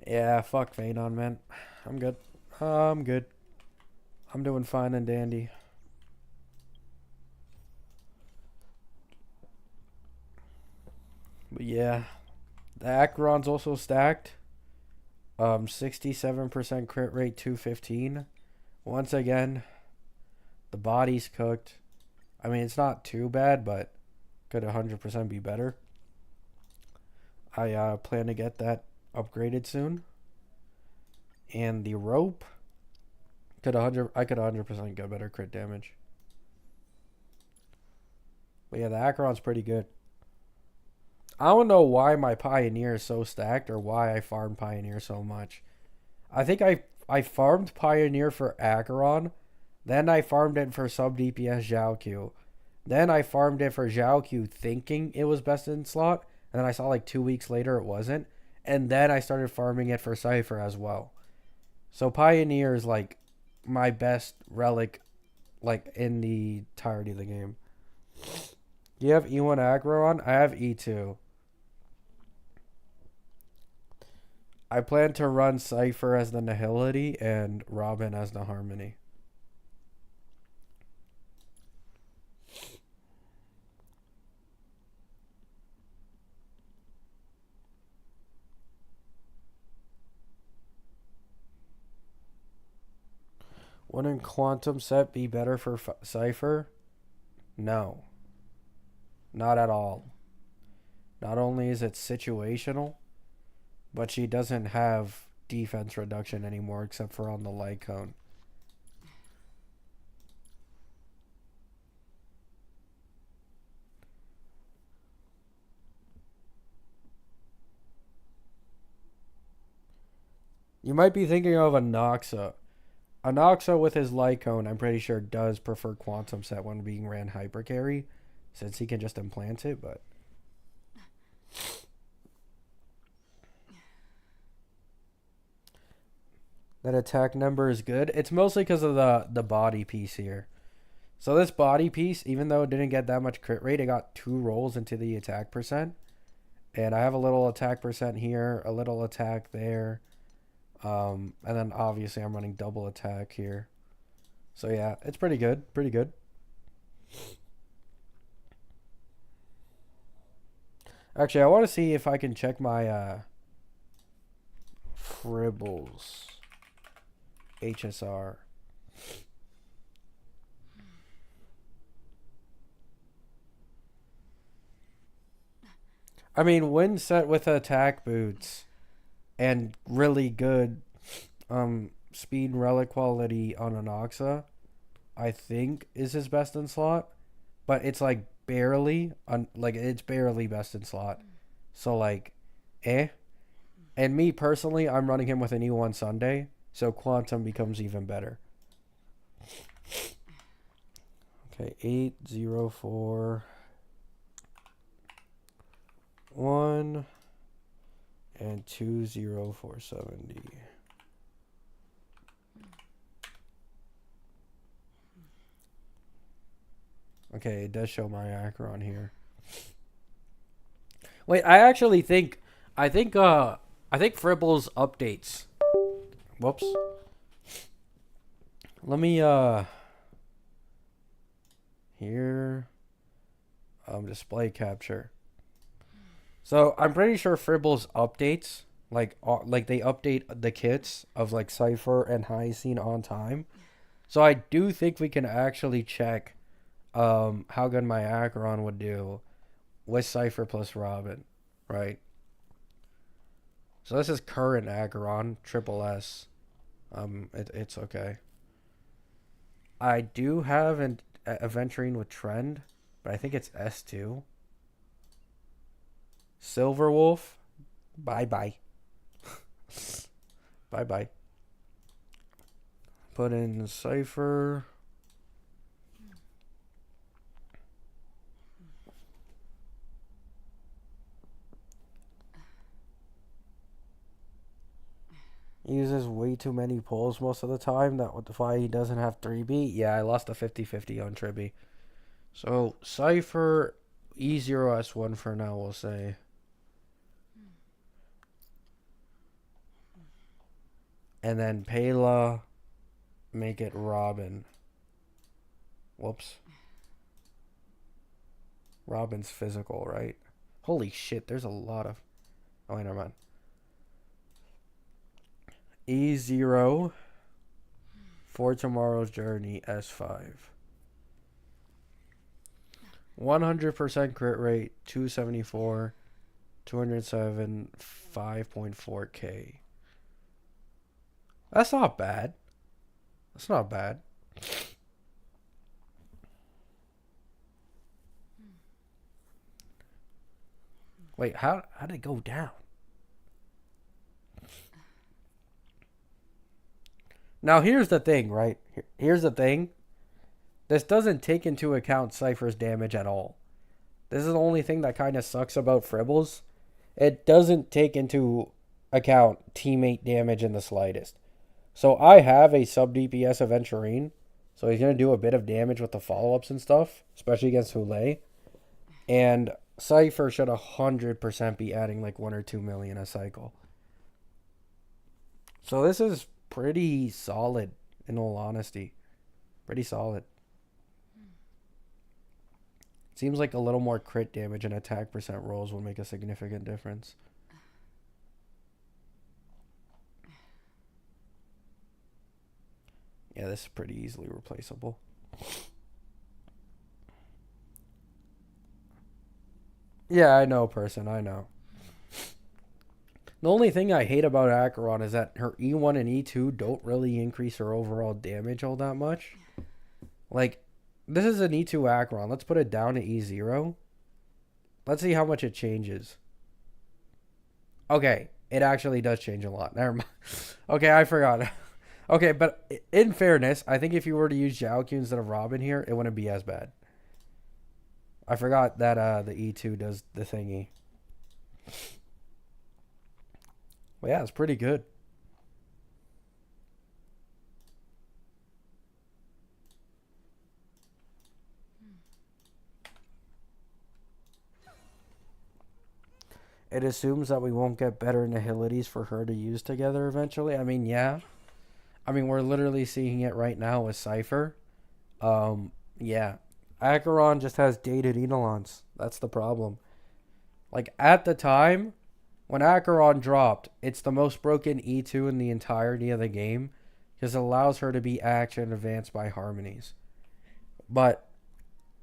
[SPEAKER 1] Yeah, fuck Phenom, man. I'm good. I'm good. I'm doing fine and dandy. But yeah, the Acheron's also stacked. 67% crit rate, 215. Once again, the body's cooked. I mean, it's not too bad, but could 100% be better. I plan to get that upgraded soon. And the rope I could 100% get better crit damage. But yeah, the Acheron's pretty good. I don't know why my Pioneer is so stacked or why I farmed Pioneer so much. I think I farmed Pioneer for Acheron, then I farmed it for sub DPS Zhao Q. Then I farmed it for Zhao Q thinking it was best in slot, and then I saw like 2 weeks later it wasn't. And then I started farming it for Cipher as well. So Pioneer is like my best relic like in the entirety of the game. Do you have E1 aggro on? I have E2. I plan to run Cipher as the Nihility and Robin as the Harmony. Wouldn't Quantum Set be better for Cipher? No. Not at all. Not only is it situational, but she doesn't have defense reduction anymore except for on the light cone. You might be thinking of Anoxa. Anoxa with his light cone, I'm pretty sure, does prefer Quantum Set when being ran hyper carry, since he can just implant it, but that attack number is good. It's mostly because of the body piece here. So this body piece, even though it didn't get that much crit rate, it got 2 rolls into the attack percent. And I have a little attack percent here, a little attack there. And then obviously I'm running double attack here. So yeah, it's pretty good. Pretty good. Actually, I want to see if I can check my Fribbles HSR. I mean, when set with attack boots and really good speed and relic quality on Anoxa, I think is his best in slot, but it's like barely it's barely best in slot. So like and me personally, I'm running him with an E1 Sunday, so Quantum becomes even better. Okay, 804 1 and 20470. Okay, it does show my Acheron here. Wait, I think Fribbles updates. Whoops. Let me here display capture. So I'm pretty sure Fribbles updates like they update the kits of like Cipher and Hyacine on time. So I do think we can actually check how good my Acheron would do with Cipher plus Robin, right? So this is current Acheron, triple S. It's okay. I do have an Aventurine with Trend, but I think it's S2. Silverwolf, bye bye. Bye bye. Put in Cipher. He uses way too many pulls most of the time. That would defy he doesn't have 3B. Yeah, I lost a 50-50 on Tribby. So Cipher E0S1 for now, we'll say. And then Pela, make it Robin. Whoops. Robin's physical, right? Holy shit, there's a lot of... Oh, wait, never mind. E0 for Tomorrow's Journey S5. 100% crit rate, 274, 207, 5.4k. That's not bad. That's not bad. Wait, how did it go down? Now, here's the thing, right? Here's the thing. This doesn't take into account Cipher's damage at all. This is the only thing that kind of sucks about Fribbles. It doesn't take into account teammate damage in the slightest. So I have a sub DPS Aventurine. So he's going to do a bit of damage with the follow-ups and stuff. Especially against Hule. And Cipher should 100% be adding like 1 or 2 million a cycle. So this is pretty solid, in all honesty. Pretty solid. Seems like a little more crit damage and attack percent rolls will make a significant difference. Yeah, this is pretty easily replaceable. Yeah, I know, person. I know. The only thing I hate about Acheron is that her E1 and E2 don't really increase her overall damage all that much. Like, this is an E2 Acheron. Let's put it down to E0. Let's see how much it changes. Okay, it actually does change a lot. Never mind. Okay, I forgot. Okay, but in fairness, I think if you were to use Xiaoqiu instead of Robin here, it wouldn't be as bad. I forgot that the E2 does the thingy. Well, yeah, it's pretty good. It assumes that we won't get better nihilities for her to use together eventually. I mean, yeah. I mean, we're literally seeing it right now with Cipher. Yeah. Acheron just has dated Eidolons. That's the problem. Like, at the time, when Acheron dropped, it's the most broken E2 in the entirety of the game because it allows her to be action advanced by harmonies. But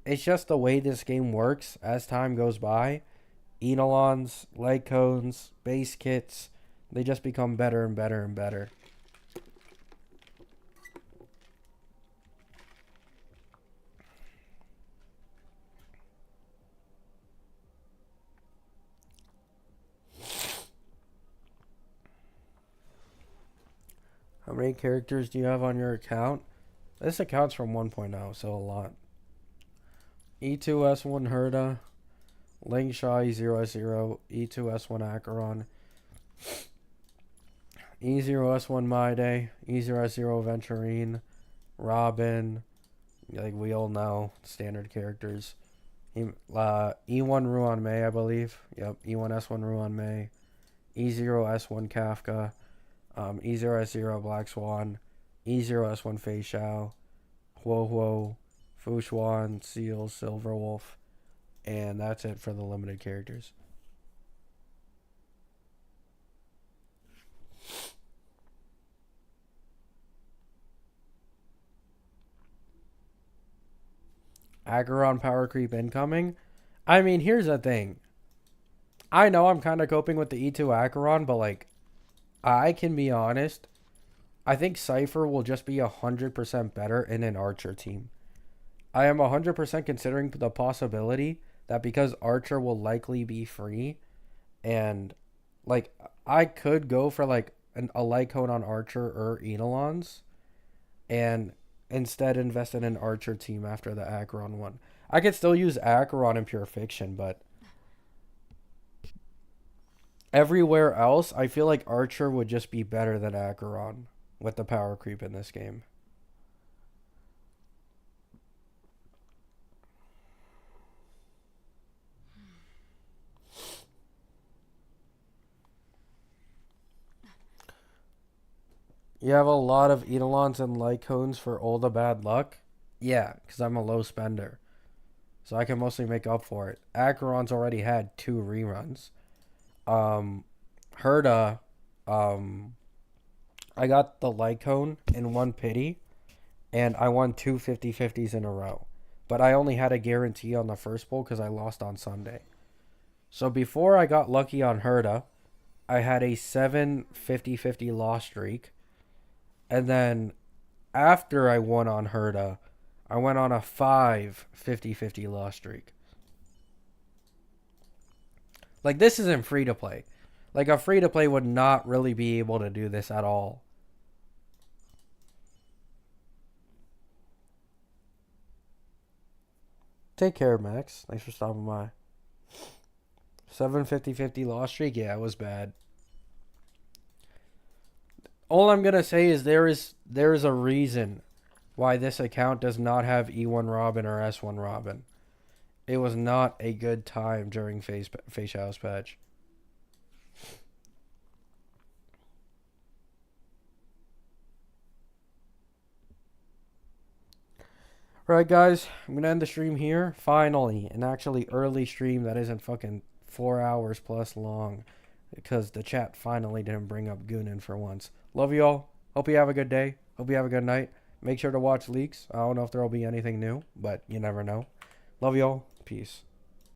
[SPEAKER 1] it's just the way this game works as time goes by. Eidolons, leg cones, base kits, they just become better and better and better. How many characters do you have on your account? This account's from 1.0, so a lot. E2S1 Herda, Ling Sha E0S0, E2S1 Acheron, E0S1 Maide, E0S0 Venturine, Robin, like we all know, standard characters. E1 Ruan Mei, I believe. Yep, E1S1 Ruan Mei, E0S1 Kafka, E0S0 Black Swan, E0S1 Fei Xiao, Huo Huo, Fu Xuan, Seal, Silverwolf, and that's it for the limited characters. Acheron power creep incoming. I mean, here's the thing. I know I'm kind of coping with the E2 Acheron, but like, I can be honest. I think Cipher will just be 100% better in an Archer team. I am 100% considering the possibility that because Archer will likely be free, and like I could go for like a Lycone on Archer or Eidolons, and instead invest in an Archer team after the Acheron one. I could still use Acheron in Pure Fiction, but everywhere else, I feel like Archer would just be better than Acheron with the power creep in this game. You have a lot of Eidolons and Lycones for all the bad luck? Yeah, because I'm a low spender. So I can mostly make up for it. Acheron's already had 2 reruns. Herda, um, I got the Lycone in 1 pity, and I won 2 50/50s in a row. But I only had a guarantee on the first pull because I lost on Sunday. So before I got lucky on Herda, I had a 7 50/50 loss streak. And then after I won on Herda, I went on a 5 50/50 loss streak. Like, this isn't free to play. Like, a free to play would not really be able to do this at all. Take care, Max. Thanks for stopping by. 7 50/50 loss streak? Yeah, it was bad. All I'm going to say is there is a reason why this account does not have E1 Robin or S1 Robin. It was not a good time during Face House patch. Alright, guys, I'm going to end the stream here. Finally, an actually early stream that isn't fucking 4 hours plus long. Because the chat finally didn't bring up Goonin for once. Love you all. Hope you have a good day. Hope you have a good night. Make sure to watch leaks. I don't know if there will be anything new, but you never know. Love you all. Peace.